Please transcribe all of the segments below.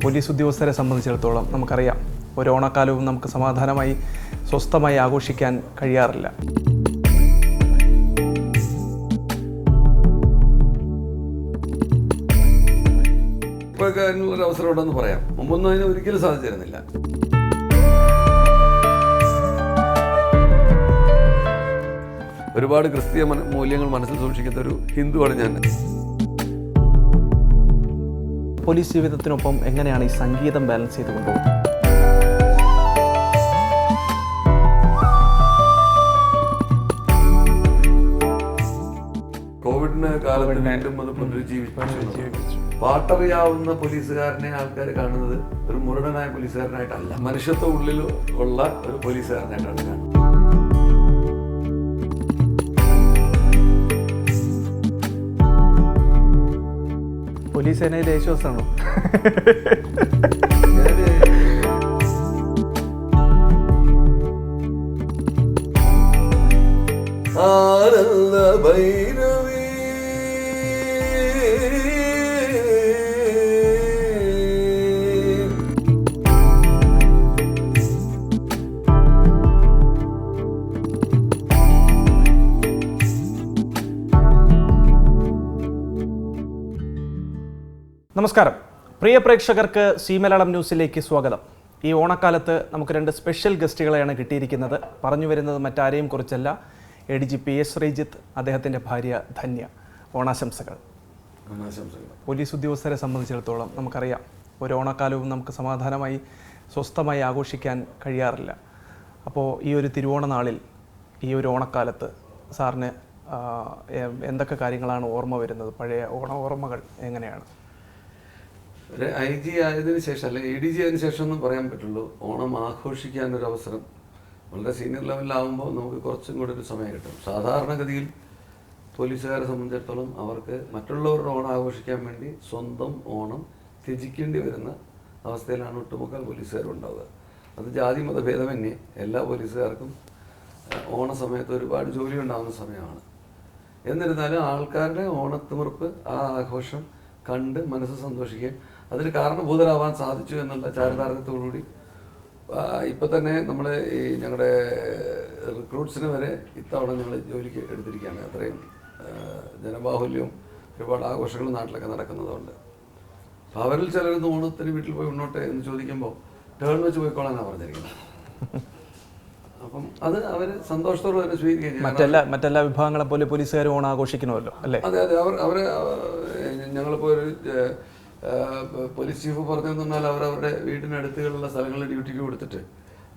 Police ഉദ്യോഗസ്ഥരെ സംബന്ധിച്ചിടത്തോളം നമുക്കറിയാം, ഒരു ഓണക്കാലവും നമുക്ക് സമാധാനമായി സ്വസ്ഥമായി ആഘോഷിക്കാൻ കഴിയാറില്ല. ഇപ്പോഴൊക്കെ അതിനുള്ളൊരു അവസരം ഉണ്ടെന്ന് പറയാം. മുമ്പൊന്നും അതിന് ഒരിക്കലും സാധിച്ചിരുന്നില്ല. ഒരുപാട് ക്രിസ്തീയ മൂല്യങ്ങൾ മനസ്സിൽ സൂക്ഷിക്കുന്ന ഒരു ഹിന്ദുവാണ് ഞാൻ. പോലീസ് ജീവിതത്തിനൊപ്പം എങ്ങനെയാണ് ഈ സംഗീതം ബാലൻസ് ചെയ്ത് കൊണ്ടുപോകുന്നത്? കോവിഡിന് കാലത്ത് വീണ്ടും അത് പുനരുജ്ജീവിച്ചു. പാട്ടറിയാവുന്ന പോലീസുകാരനെ ആൾക്കാർ കാണുന്നത് ഒരു മുരടനായ പോലീസുകാരനായിട്ടല്ല, മനുഷ്യത്വ ഉള്ളിൽ ഉള്ള ഒരു പോലീസുകാരനായിട്ടാണ് കാണുന്നത്. പോലീസ് സേനയിലെ യേശുദാസാണോ? നമസ്കാരം, പ്രിയ പ്രേക്ഷകർക്ക് സി മലയാളം ന്യൂസിലേക്ക് സ്വാഗതം. ഈ ഓണക്കാലത്ത് നമുക്ക് രണ്ട് സ്പെഷ്യൽ ഗസ്റ്റുകളെയാണ് കിട്ടിയിരിക്കുന്നത്. പറഞ്ഞു വരുന്നത് മറ്റാരെയും കുറിച്ചല്ല, ADGP S. ശ്രീജിത്ത്, അദ്ദേഹത്തിൻ്റെ ഭാര്യ ധന്യ. ഓണാശംസകൾ. പോലീസ് ഉദ്യോഗസ്ഥരെ സംബന്ധിച്ചിടത്തോളം നമുക്കറിയാം, ഒരു ഓണക്കാലവും നമുക്ക് സമാധാനമായി സ്വസ്ഥമായി ആഘോഷിക്കാൻ കഴിയാറില്ല. അപ്പോൾ ഈ ഒരു തിരുവോണ നാളിൽ, ഈ ഒരു ഓണക്കാലത്ത് സാറിന് എന്തൊക്കെ കാര്യങ്ങളാണ് ഓർമ്മ വരുന്നത്? പഴയ ഓർമ്മകൾ എങ്ങനെയാണ്? ഒരു IG ആയതിനു ശേഷം, അല്ലെ ADG ആയതിനു ശേഷം ഒന്നും പറയാൻ പറ്റുള്ളൂ. ഓണം ആഘോഷിക്കാനൊരു അവസരം വളരെ സീനിയർ ലെവലിലാവുമ്പോൾ നമുക്ക് കുറച്ചും കൂടി ഒരു സമയം കിട്ടും. സാധാരണഗതിയിൽ പോലീസുകാരെ സംബന്ധിച്ചിടത്തോളം അവർക്ക് മറ്റുള്ളവരുടെ ഓണം ആഘോഷിക്കാൻ വേണ്ടി സ്വന്തം ഓണം ത്യജിക്കേണ്ടി വരുന്ന അവസ്ഥയിലാണ് ഒട്ടുമുക്കാൽ പോലീസുകാരും ഉണ്ടാവുക. അത് ജാതി മതഭേദമന്യേ എല്ലാ പോലീസുകാർക്കും ഓണ സമയത്ത് ഒരുപാട് ജോലി ഉണ്ടാകുന്ന സമയമാണ്. എന്നിരുന്നാലും ആൾക്കാരുടെ ഓണത്തിമിർപ്പ്, ആ ആഘോഷം കണ്ട് മനസ്സ് സന്തോഷിക്കുകയും അതിന് കാരണഭൂതരാവാൻ സാധിച്ചു എന്നുള്ള ചാരിതാർത്ഥ്യത്തോടുകൂടി ഇപ്പം തന്നെ നമ്മൾ ഈ ഞങ്ങളുടെ റിക്രൂട്ട്സിന് വരെ ഇത്തവണ ഞങ്ങൾ ജോലിക്ക് എടുത്തിരിക്കുകയാണ്. അത്രയും ജനബാഹുല്യവും ഒരുപാട് ആഘോഷങ്ങളും നാട്ടിലൊക്കെ നടക്കുന്നതുകൊണ്ട്. അപ്പോൾ അവരിൽ ചിലരൊന്ന് ഓണത്തിന് വീട്ടിൽ പോയി ഉണ്ണോട്ടെ എന്ന് ചോദിക്കുമ്പോൾ ടേൺ വെച്ച് പോയിക്കോളാനാണ് പറഞ്ഞിരിക്കുന്നത്. അപ്പം അത് അവർ സന്തോഷത്തോടെ തന്നെ സ്വീകരിക്കുകയും മറ്റെല്ലാ വിഭാഗങ്ങളെ പോലെ പോലീസുകാർ ഓണം ആഘോഷിക്കണമല്ലോ, അല്ലേ? അതെ അതെ. അവരെ ഞങ്ങളിപ്പോൾ ഒരു പോലീസ് ചീഫ് പറഞ്ഞതെന്ന് പറഞ്ഞാൽ അവരവരുടെ വീടിനടുത്തുള്ള സ്ഥലങ്ങളിൽ ഡ്യൂട്ടിക്ക് കൊടുത്തിട്ട്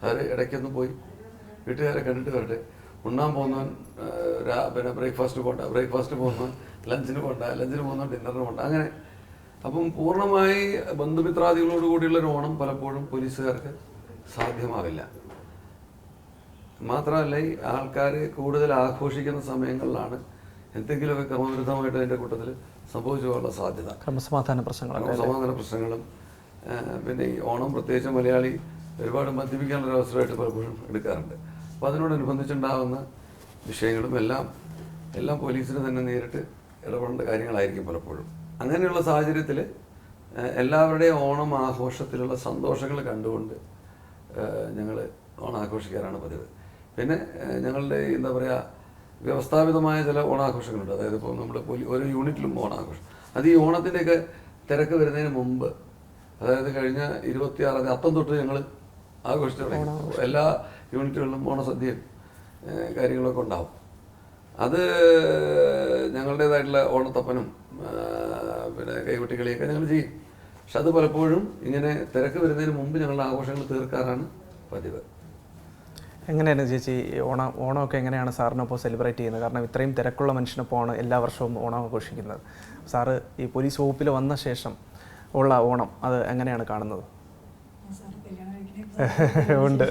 അവർ ഇടയ്ക്കൊന്ന് പോയി വീട്ടുകാരെ കണ്ടിട്ട് വരട്ടെ. ഉണ്ണാൻ പോകുന്നവൻ പിന്നെ ബ്രേക്ക്ഫാസ്റ്റ് പോകുന്നവൻ ലഞ്ചിന് പോകുന്നവൻ ഡിന്നറിന് പോകണ്ട, അങ്ങനെ. അപ്പം പൂർണ്ണമായി ബന്ധുമിത്രാദികളോട് കൂടിയുള്ളൊരു ഓണം പലപ്പോഴും പോലീസുകാർക്ക് സാധ്യമാവില്ല. മാത്രമല്ല, ഈ ആൾക്കാർ കൂടുതൽ ആഘോഷിക്കുന്ന സമയങ്ങളിലാണ് എന്തെങ്കിലുമൊക്കെ ക്രമവിരുദ്ധമായിട്ട് അതിൻ്റെ കൂട്ടത്തിൽ സംഭവിച്ചു പോകാനുള്ള സാധ്യത. ക്രമസമാധാന പ്രശ്നങ്ങളും പിന്നെ ഈ ഓണം പ്രത്യേകിച്ച് മലയാളി ഒരുപാട് മദ്യപിക്കാനുള്ള അവസരമായിട്ട് പലപ്പോഴും എടുക്കാറുണ്ട്. അപ്പോൾ അതിനോടനുബന്ധിച്ചുണ്ടാകുന്ന വിഷയങ്ങളും എല്ലാം പോലീസിന് തന്നെ നേരിട്ട് ഇടപെടേണ്ട കാര്യങ്ങളായിരിക്കും പലപ്പോഴും. അങ്ങനെയുള്ള സാഹചര്യത്തിൽ എല്ലാവരുടെയും ഓണം ആഘോഷത്തിലുള്ള സന്തോഷങ്ങൾ കണ്ടുകൊണ്ട് ഞങ്ങൾ ഓണം ആഘോഷിക്കാറാണ് പതിവ്. പിന്നെ ഞങ്ങളുടെ എന്താ പറയുക, വ്യവസ്ഥാപിതമായ ചില ഓണാഘോഷങ്ങളുണ്ട്. അതായത് ഇപ്പോൾ നമ്മൾ ഓരോ യൂണിറ്റിലും ഓണാഘോഷം. അത് ഈ ഓണത്തിൻ്റെയൊക്കെ തിരക്ക് വരുന്നതിന് മുമ്പ്, അതായത് കഴിഞ്ഞ 26 അത്തം തൊട്ട് ഞങ്ങൾ ആഘോഷിച്ചു തുടങ്ങി. എല്ലാ യൂണിറ്റുകളിലും ഓണസദ്യയും കാര്യങ്ങളൊക്കെ ഉണ്ടാവും. അത് ഞങ്ങളുടേതായിട്ടുള്ള ഓണത്തപ്പനും പിന്നെ കൈകൊട്ടിക്കളിയൊക്കെ ഞങ്ങൾ ചെയ്യും. പക്ഷെ അത് പലപ്പോഴും ഇങ്ങനെ തിരക്ക് വരുന്നതിന് മുമ്പ് ഞങ്ങളുടെ ആഘോഷങ്ങൾ തീർക്കാറാണ് പതിവ്. എങ്ങനെയാണ് ചേച്ചി ഓണമൊക്കെ എങ്ങനെയാണ് സാറിനൊപ്പം സെലിബ്രേറ്റ് ചെയ്യുന്നത്? കാരണം ഇത്രയും തിരക്കുള്ള മനുഷ്യനൊപ്പമാണ് എല്ലാ വർഷവും ഓണം ആഘോഷിക്കുന്നത്. സാറ് ഈ പോലീസ് വകുപ്പിൽ വന്ന ശേഷം ഉള്ള ഓണം അത് എങ്ങനെയാണ് കാണുന്നത്? ഉണ്ട്.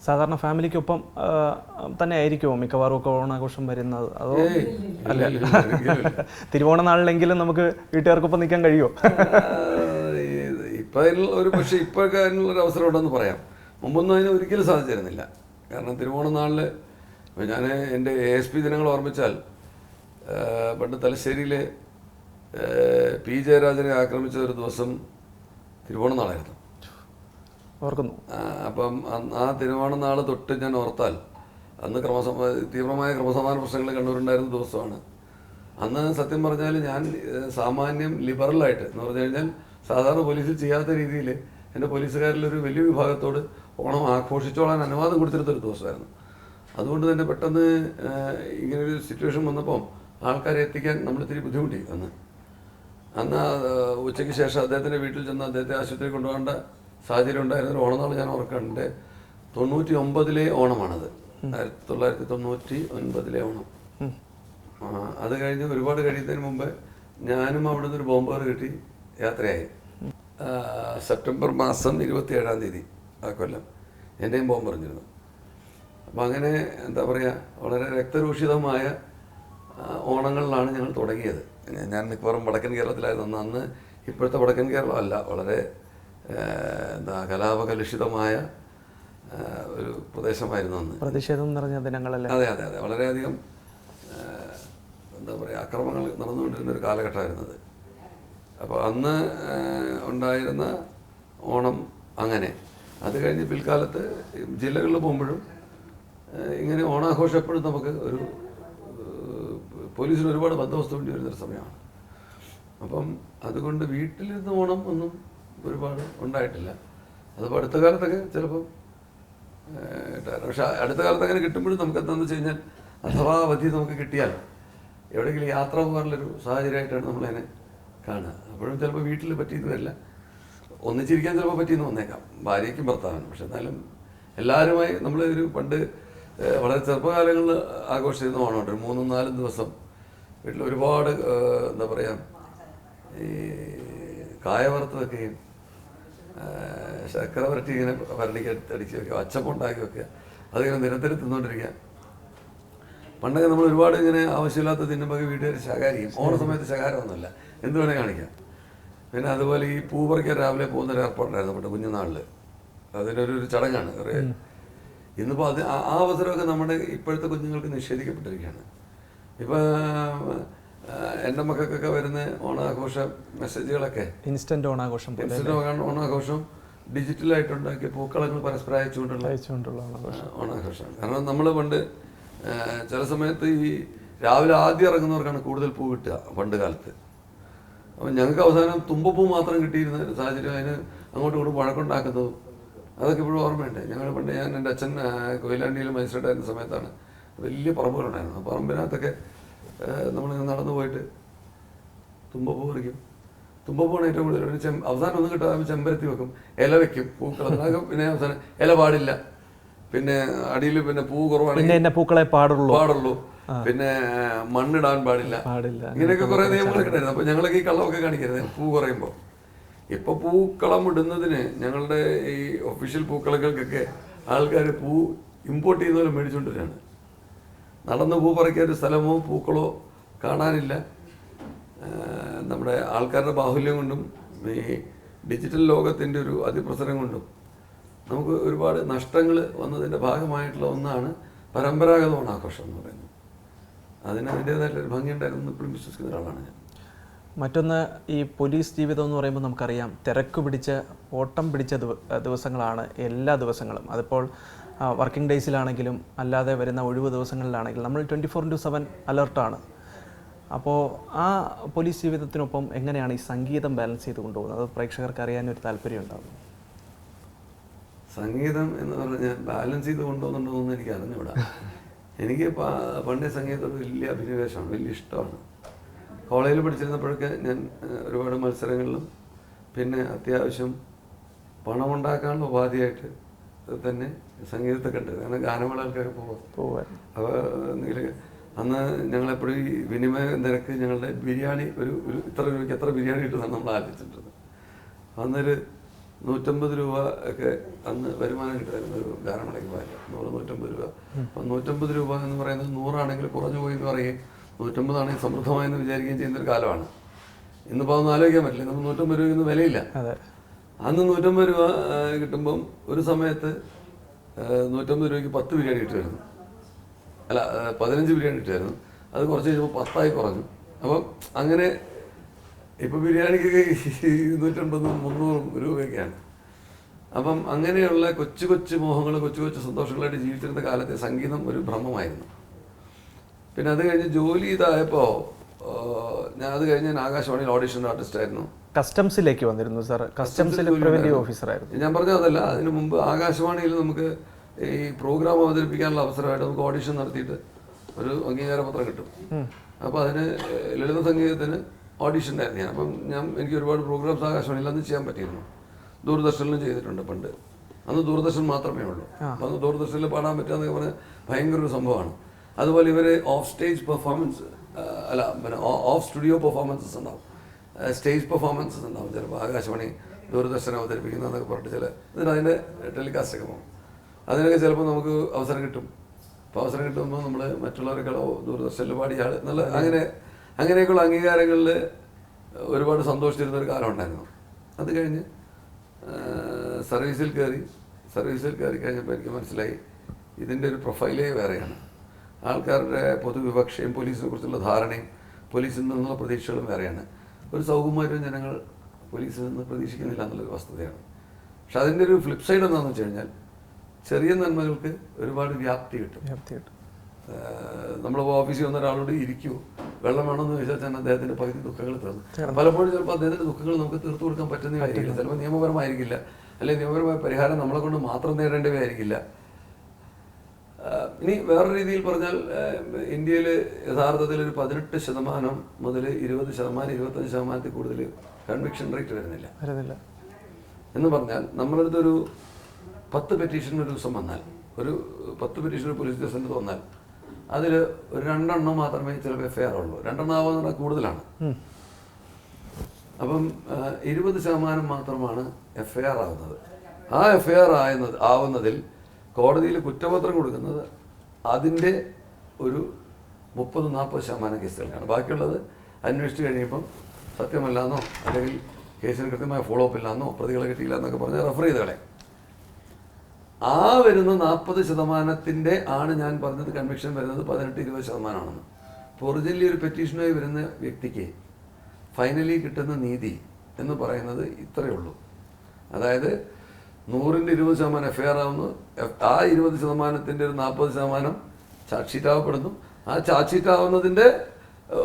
സാധാരണ ഫാമിലിക്കൊപ്പം തന്നെ ആയിരിക്കുമോ മിക്കവാറും ഒക്കെ ഓണാഘോഷം വരുന്നത്? അതോ അല്ല, തിരുവോണ നാളിലെങ്കിലും നമുക്ക് വീട്ടുകാർക്കൊപ്പം നിൽക്കാൻ കഴിയുമോ? ഇപ്പം അതിനുള്ള ഒരു പക്ഷേ ഇപ്പോഴൊക്കെ അതിനുള്ളൊരു അവസരം ഉണ്ടെന്ന് പറയാം. മുമ്പൊന്നും അതിന് ഒരിക്കലും സാധിച്ചിരുന്നില്ല. കാരണം തിരുവോണ നാളിൽ ഞാൻ എൻ്റെ ASP ദിനങ്ങൾ ഓർമ്മിച്ചാൽ പണ്ട് തലശ്ശേരിയിൽ P. ജയരാജനെ ആക്രമിച്ച ഒരു ദിവസം തിരുവോണ നാളായിരുന്നു. ഓർക്കുന്നു. അപ്പം ആ തിരുവോണ നാൾ തൊട്ട് ഞാൻ ഓർത്താൽ അന്ന് തീവ്രമായ ക്രമസമാധാന പ്രശ്നങ്ങൾ കണ്ണൂരുണ്ടായിരുന്ന ദിവസമാണ്. അന്ന് സത്യം പറഞ്ഞാൽ ഞാൻ സാമാന്യം ലിബറലായിട്ട് എന്ന് പറഞ്ഞു കഴിഞ്ഞാൽ സാധാരണ പോലീസിൽ ചെയ്യാത്ത രീതിയിൽ എൻ്റെ പോലീസുകാരിലൊരു വലിയ വിഭാഗത്തോട് ഓണം ആഘോഷിച്ചോളാൻ അനുവാദം കൊടുത്തിരുന്നൊരു ദിവസമായിരുന്നു. അതുകൊണ്ട് തന്നെ പെട്ടെന്ന് ഇങ്ങനൊരു സിറ്റുവേഷൻ വന്നപ്പോൾ ആൾക്കാരെ എത്തിക്കാൻ നമ്മൾ ഇത്തിരി ബുദ്ധിമുട്ടി. അന്ന് ഉച്ചയ്ക്ക് ശേഷം അദ്ദേഹത്തിൻ്റെ വീട്ടിൽ ചെന്ന് അദ്ദേഹത്തെ ആശുപത്രിയിൽ കൊണ്ടുപോകേണ്ട സാഹചര്യം ഉണ്ടായിരുന്നൊരു ഓണനാൾ ഞാൻ ഓർക്കാറുണ്ട്. 99 ഓണമാണത്, 1999 ഓണം. അത് കഴിഞ്ഞ് ഒരുപാട് കഴിയുന്നതിന് മുമ്പ് ഞാനും അവിടെ നിന്ന് ഒരു ബോംബർ കിട്ടി യാത്രയായി. സെപ്റ്റംബർ മാസം 27-ാം തീയതി ആ കൊല്ലം എൻ്റെയും ബോംബ് എറിഞ്ഞിരുന്നു. അപ്പം അങ്ങനെ എന്താ പറയുക, വളരെ രക്തരൂഷിതമായ ഓണങ്ങളിലാണ് ഞങ്ങൾ തുടങ്ങിയത്. ഞാൻ മിക്കവാറും വടക്കൻ കേരളത്തിലായിരുന്നു. അന്ന് ഇപ്പോഴത്തെ വടക്കൻ കേരളം അല്ല, വളരെ കലാപകലുഷിതമായ ഒരു പ്രദേശമായിരുന്നു അന്ന്. പ്രതിഷേധം നിറഞ്ഞ ദിനങ്ങളല്ലേ? അതെ അതെ അതെ, വളരെയധികം എന്താ പറയുക, അക്രമങ്ങൾ നടന്നുകൊണ്ടിരുന്നൊരു കാലഘട്ടമായിരുന്നത്. അപ്പോൾ അന്ന് ഉണ്ടായിരുന്ന ഓണം അങ്ങനെ. അത് കഴിഞ്ഞ് പിൽക്കാലത്ത് ജില്ലകളിൽ പോകുമ്പോഴും ഇങ്ങനെ ഓണാഘോഷം എപ്പോഴും നമുക്ക് ഒരു പോലീസിന് ഒരുപാട് ബന്ധവസ്തു വേണ്ടി വരുന്നൊരു സമയമാണ്. അപ്പം അതുകൊണ്ട് വീട്ടിലിരുന്ന് ഓണം ഒന്നും ഒരുപാട് ഉണ്ടായിട്ടില്ല. അതിപ്പോൾ അടുത്ത കാലത്തൊക്കെ ചിലപ്പം പക്ഷെ അടുത്ത കാലത്ത് അങ്ങനെ കിട്ടുമ്പോഴും നമുക്ക് എന്താണെന്ന് വെച്ച് കഴിഞ്ഞാൽ അഥവാ അവധി നമുക്ക് കിട്ടിയാൽ എവിടെയെങ്കിലും യാത്ര പോകാനുള്ളൊരു സാഹചര്യമായിട്ടാണ് നമ്മളതിനെ കാണുക. അപ്പോഴും ചിലപ്പോൾ വീട്ടിൽ പറ്റിയെന്ന് വരില്ല, ഒന്നിച്ചിരിക്കാൻ ചിലപ്പോൾ പറ്റിയെന്ന് വന്നേക്കാം ഭാര്യയ്ക്കും ഭർത്താവിനും. പക്ഷെ എന്നാലും എല്ലാവരുമായി നമ്മൾ ഒരു പണ്ട് വളരെ ചെറുപ്പകാലങ്ങളിൽ ആഘോഷിച്ചിരുന്ന ഓണമുണ്ട്. ഒരു 3-4 ദിവസം വീട്ടിൽ ഒരുപാട് എന്താ പറയുക, ഈ കായ വറുത്ത് വെക്കുകയും ശർക്കര വരട്ടി ഇങ്ങനെ ഭരണിക്ക് അടിച്ച് വെക്കുക, അച്ചപ്പം ഉണ്ടാക്കി വെക്കുക, അതിങ്ങനെ നിരന്തരം തിന്നുകൊണ്ടിരിക്കുക. പണ്ടൊക്കെ നമ്മൾ ഒരുപാട് ഇങ്ങനെ ആവശ്യമില്ലാത്ത തിന്നുമ്പോൾ വീട്ടുകാർ ശകാരിക്കും. ഓണ സമയത്ത് ശകാരമൊന്നുമില്ല, എന്ത് വേണേൽ കാണിക്കാം. പിന്നെ അതുപോലെ ഈ പൂ പറിക്കാൻ രാവിലെ പോകുന്നൊരു ഏർപ്പാടുണ്ടായിരുന്നു പണ്ട് കുഞ്ഞുനാളിൽ. അതിനൊരു ചടങ്ങാണ്. ഇന്നിപ്പോൾ അത് ആ അവസരമൊക്കെ നമ്മുടെ ഇപ്പോഴത്തെ കുഞ്ഞുങ്ങൾക്ക് നിഷേധിക്കപ്പെട്ടിരിക്കുകയാണ്. ഇപ്പം എൻ്റെ മക്കൾക്കൊക്കെ വരുന്ന ഓണാഘോഷ മെസ്സേജുകളൊക്കെ ഇൻസ്റ്റന്റ് ഓണാഘോഷം ഡിജിറ്റലായിട്ടുണ്ടാക്കിയ പൂക്കളങ്ങൾ പരസ്പരം അയച്ചുകൊണ്ടുള്ള ഓണാഘോഷമാണ്. കാരണം നമ്മൾ പണ്ട് ചില സമയത്ത് ഈ രാവിലെ ആദ്യം ഇറങ്ങുന്നവർക്കാണ് കൂടുതൽ പൂ കിട്ടുക പണ്ട് കാലത്ത്. അപ്പം ഞങ്ങൾക്ക് അവസാനം തുമ്പപ്പൂ മാത്രം കിട്ടിയിരുന്ന സാഹചര്യം, അതിന് അങ്ങോട്ടും ഇങ്ങോട്ടും വഴക്കുണ്ടാക്കുന്നതും അതൊക്കെ ഇപ്പോഴും ഓർമ്മയുണ്ട്. ഞങ്ങൾ പണ്ട് എൻ്റെ അച്ഛൻ കൊയിലാണ്ടിയിൽ മജിസ്ട്രേറ്റായിരുന്ന സമയത്താണ് വലിയ പറമ്പുകളുണ്ടായിരുന്നു. ആ പറമ്പിനകത്തൊക്കെ നമ്മളിങ്ങനെ നടന്നു പോയിട്ട് തുമ്പപ്പൂ പറിക്കും. തുമ്പപ്പൂണ് ഏറ്റവും കൂടുതൽ. അവസാനം ഒന്നും കിട്ടാതെ ചെമ്പരത്തി വെക്കും, ഇല വെക്കും, പൂക്കളത്തിനകം. പിന്നെ അവസാനം ഇല പാടില്ല, പിന്നെ അടിയിൽ പിന്നെ പൂ കുറവാണെങ്കിൽ പൂക്കളെ പാടുള്ളൂ, പിന്നെ മണ്ണിടാൻ പാടില്ല. ഇങ്ങനെയൊക്കെ കുറെ നിയമങ്ങളൊക്കെ ഉണ്ടായിരുന്നു. അപ്പൊ ഞങ്ങളൊക്കെ ഈ കള്ളമൊക്കെ കാണിക്കരുത് പൂ കുറയുമ്പോൾ. ഇപ്പൊ പൂക്കളം ഇടുന്നതിന് ഞങ്ങളുടെ ഈ ഒഫീഷ്യൽ പൂക്കളങ്ങൾക്കൊക്കെ ആൾക്കാർ പൂ ഇമ്പോർട്ട് ചെയ്യുന്നവരെ മേടിച്ചുകൊണ്ടിരിക്കുകയാണ്. നടന്ന് പൂ പറിക്കാൻ ഒരു സ്ഥലമോ പൂക്കളോ കാണാനില്ല. നമ്മുടെ ആൾക്കാരുടെ ബാഹുല്യം കൊണ്ടും ഈ ഡിജിറ്റൽ ലോകത്തിൻ്റെ ഒരു അതിപ്രസരം കൊണ്ടും നമുക്ക് ഒരുപാട് നഷ്ടങ്ങൾ വന്നതിൻ്റെ ഭാഗമായിട്ടുള്ള ഒന്നാണ് പരമ്പരാഗത ഓണാഘോഷം എന്ന് പറയുന്നത്. അതിന് അതിൻ്റേതായിട്ടൊരു ഭംഗിയുണ്ടായിരുന്നു ഇപ്പോഴും വിശ്വസിക്കുന്ന ഒരാളാണ് ഞാൻ. മറ്റൊന്ന്, ഈ പോലീസ് ജീവിതം എന്ന് പറയുമ്പോൾ നമുക്കറിയാം തിരക്ക് പിടിച്ച ഓട്ടം പിടിച്ച ദിവസങ്ങളാണ് എല്ലാ ദിവസങ്ങളും. അതിപ്പോൾ വർക്കിംഗ് ഡേയ്സിലാണെങ്കിലും അല്ലാതെ വരുന്ന ഒഴിവ് ദിവസങ്ങളിലാണെങ്കിലും നമ്മൾ 24/7 അലർട്ടാണ്. അപ്പോൾ ആ പോലീസ് ജീവിതത്തിനൊപ്പം എങ്ങനെയാണ് ഈ സംഗീതം ബാലൻസ് ചെയ്ത് കൊണ്ടുപോകുന്നത്? അത് പ്രേക്ഷകർക്ക് അറിയാനൊരു താല്പര്യം ഉണ്ടാകും. സംഗീതം എന്ന് പറഞ്ഞാൽ ബാലൻസ് ചെയ്ത് കൊണ്ടുപോകുന്നുണ്ടോയെന്ന് എനിക്ക് അറിഞ്ഞുകൂടാ. എനിക്ക് പണ്ടേ സംഗീതത്തോട് വലിയ അഭിനിവേശമാണ്, വലിയ ഇഷ്ടമാണ്. കോളേജിൽ പഠിച്ചിരുന്നപ്പോഴൊക്കെ ഞാൻ ഒരുപാട് മത്സരങ്ങളിലും പിന്നെ അത്യാവശ്യം പണമുണ്ടാക്കാനുള്ള ഉപാധിയായിട്ട് തന്നെ സംഗീതത്തെ കണ്ടത്. കാരണം ഗാനമേളകൾക്കൊക്കെ പോവാൻ. അപ്പോൾ എന്തെങ്കിലും അന്ന് ഞങ്ങളെപ്പോഴും ഈ വിനിമയ നിരക്ക് ഞങ്ങളുടെ ബിരിയാണി ഒരു ഇത്ര രൂപയ്ക്ക് എത്ര ബിരിയാണി കിട്ടുന്നതാണ് നമ്മൾ ആലോചിച്ചിട്ടുണ്ട്. അന്നൊരു 150 രൂപ ഒക്കെ അന്ന് വരുമാനം കിട്ടുമായിരുന്നു ഒരു ഗാനമേളയ്ക്ക് പോയാൽ. 100-150 രൂപ. അപ്പം 150 രൂപ എന്ന് പറയുന്നത് 100 ആണെങ്കിൽ കുറഞ്ഞു പോയി എന്ന് പറയുകയും 150 ആണെങ്കിൽ സമൃദ്ധമായെന്ന് വിചാരിക്കുകയും ചെയ്യുന്നൊരു കാലമാണ്. ഇന്നിപ്പോൾ അതൊന്നും ആലോചിക്കാൻ പറ്റില്ല. നമുക്ക് 150 രൂപയ്ക്കൊന്നും വിലയില്ല. അന്ന് 150 രൂപ കിട്ടുമ്പം ഒരു സമയത്ത് 150 രൂപയ്ക്ക് 10 ബിരിയാണി കിട്ടുമായിരുന്നു. അല്ല 15 ബിരിയാണി കിട്ടുമായിരുന്നു. അത് കുറച്ച് കഴിഞ്ഞപ്പോൾ 10 കുറഞ്ഞു. അപ്പം അങ്ങനെ ഇപ്പോൾ ബിരിയാണിക്ക് 250-300 രൂപയൊക്കെയാണ്. അപ്പം അങ്ങനെയുള്ള കൊച്ചു കൊച്ചു മോഹങ്ങൾ, കൊച്ചു കൊച്ചു സന്തോഷങ്ങളായിട്ട് ജീവിച്ചിരുന്ന കാലത്തെ സംഗീതം ഒരു ഭ്രമമായിരുന്നു. പിന്നെ അത് കഴിഞ്ഞ് ജോലി ഇതായപ്പോൾ അത് കഴിഞ്ഞ് ഞാൻ ആകാശവാണിയിൽ ഓഡിഷൻ ആർട്ടിസ്റ്റ് ആയിരുന്നു. കസ്റ്റംസിലേക്ക് വന്നിരുന്നു സാർ. കസ്റ്റംസിൽ പ്രിവന്റീവ് ഓഫീസറായിരുന്നു. ഞാൻ പറഞ്ഞതല്ല, അതിനു മുമ്പ് ആകാശവാണിയിൽ നമുക്ക് ഈ പ്രോഗ്രാം അവതരിപ്പിക്കാനുള്ള അവസരമായിട്ട് നമുക്ക് ഓഡിഷൻ നടത്തിയിട്ട് ഒരു അംഗീകാരപത്രം കിട്ടും. അപ്പോൾ അതിന് ലളിത സംഗീതത്തിന് ഓഡിഷൻ ആയിരുന്നു ഞാൻ. അപ്പം എനിക്ക് ഒരുപാട് പ്രോഗ്രാംസ് ആകാശവാണിയിൽ അന്ന് ചെയ്യാൻ പറ്റിയിരുന്നു. ദൂരദർശനിലും ചെയ്തിട്ടുണ്ട് പണ്ട്. അന്ന് ദൂരദർശൻ മാത്രമേ ഉള്ളൂ. അപ്പം അന്ന് ദൂരദർശനിൽ പാടാൻ പറ്റുക പറഞ്ഞാൽ ഭയങ്കര ഒരു സംഭവമാണ്. അതുപോലെ ഇവർ ഓഫ് സ്റ്റേജ് പെർഫോമൻസ് പിന്നെ ഓഫ് സ്റ്റുഡിയോ പെർഫോമൻസസ് ഉണ്ടാവും, സ്റ്റേജ് പെർഫോമൻസസ് ഉണ്ടാവും. ചിലപ്പോൾ ആകാശവാണി ദൂരദർശനം അവതരിപ്പിക്കുന്നതെന്നൊക്കെ പറഞ്ഞിട്ട് എന്നിട്ട് അതിൻ്റെ ടെലികാസ്റ്റൊക്കെ പോകും. അതിനൊക്കെ ചിലപ്പോൾ നമുക്ക് അവസരം കിട്ടും. അപ്പോൾ അവസരം കിട്ടുമ്പോൾ നമ്മൾ മറ്റുള്ളവരൊക്കെ ദൂരദർശനിൽ പാടിയ ആൾ എന്നുള്ള അങ്ങനെയൊക്കെയുള്ള അംഗീകാരങ്ങളിൽ ഒരുപാട് സന്തോഷിച്ചിരുന്നൊരു കാലം ഉണ്ടായിരുന്നു. അത് കഴിഞ്ഞ് സർവീസിൽ കയറി കഴിഞ്ഞപ്പോൾ എനിക്ക് മനസ്സിലായി ഇതിൻ്റെ ഒരു പ്രൊഫൈലേ വേറെയാണ്. ആൾക്കാരുടെ പൊതുവിവക്ഷയും പോലീസിനെ കുറിച്ചുള്ള ധാരണയും പോലീസിൽ നിന്നുള്ള പ്രതീക്ഷകളും വേറെയാണ്. ഒരു സൗകുമാര്യവും ജനങ്ങൾ പോലീസിൽ നിന്ന് പ്രതീക്ഷിക്കുന്നില്ല എന്നുള്ളൊരു വസ്തുതയാണ്. പക്ഷെ അതിൻ്റെ ഒരു ഫ്ലിപ്പ് സൈഡ് എന്താണെന്ന് വെച്ച് കഴിഞ്ഞാൽ ചെറിയ നന്മകൾക്ക് ഒരുപാട് വ്യാപ്തി കിട്ടും. നമ്മൾ ഓഫീസിൽ വന്ന ഒരാളോട് ഇരിക്കുമോ വെള്ളം വേണമെന്ന് ചോദിച്ചാൽ തന്നെ അദ്ദേഹത്തിൻ്റെ പകുതി ദുഃഖങ്ങൾ തീർന്നു. പലപ്പോഴും ചിലപ്പോൾ അദ്ദേഹത്തിൻ്റെ ദുഃഖങ്ങൾ നമുക്ക് തീർത്തു കൊടുക്കാൻ പറ്റുന്നതായിരിക്കില്ല. ചിലപ്പോൾ നിയമപരമായിരിക്കില്ല, അല്ലെങ്കിൽ നിയമപരമായ പരിഹാരം നമ്മളെ കൊണ്ട് മാത്രം നേടേണ്ടവയായിരിക്കില്ല. ഇനി വേറെ രീതിയിൽ പറഞ്ഞാൽ ഇന്ത്യയിൽ യഥാർത്ഥത്തിൽ ഒരു 18% മുതൽ 20%-25% കൂടുതൽ കൺവിക്ഷൻ റേറ്റ് വരുന്നില്ല എന്ന് പറഞ്ഞാൽ നമ്മളടുത്തൊരു 10 പെറ്റീഷൻ ഒരു ദിവസം വന്നാൽ, ഒരു 10 പെറ്റീഷൻ പോലീസ് സ്റ്റേഷനിൽ വന്നാൽ അതിൽ ഒരു 2 എണ്ണം മാത്രമേ ചിലപ്പോൾ FIR ഉള്ളൂ. 2 എണ്ണം ആവുമെന്ന് പറഞ്ഞാൽ കൂടുതലാണ്. അപ്പം 20% മാത്രമാണ് FIR ആവുന്നത്. ആ FIR ആവുന്നതിൽ കോടതിയിൽ കുറ്റപത്രം കൊടുക്കുന്നത് അതിൻ്റെ ഒരു 30-40% കേസുകൾക്കാണ്. ബാക്കിയുള്ളത് അന്വേഷിച്ച് കഴിയുമ്പം സത്യമല്ലാന്നോ അല്ലെങ്കിൽ കേസിന് കൃത്യമായ ഫോളോ അപ്പ് ഇല്ലാന്നോ പ്രതികളെ കിട്ടിയില്ല എന്നൊക്കെ പറഞ്ഞ് റെഫർ ചെയ്ത് കളയും. ആ വരുന്ന 40% ആണ് ഞാൻ പറഞ്ഞത് കൺവിക്ഷൻ വരുന്നത് 18-20% അപ്പോൾ ഒറിജിനലി ഒരു പെറ്റീഷനായി വരുന്ന വ്യക്തിക്ക് ഫൈനലി കിട്ടുന്ന നീതി എന്ന് പറയുന്നത് ഇത്രയേ ഉള്ളൂ. അതായത് 100-ന്റെ 20% FIR ആവുന്നു. ആ 20%-ന്റെ ഒരു 40% ചാർജ് ഷീറ്റ് ആവപ്പെടുന്നു. ആ ചാർജ് ഷീറ്റ് ആവുന്നതിൻ്റെ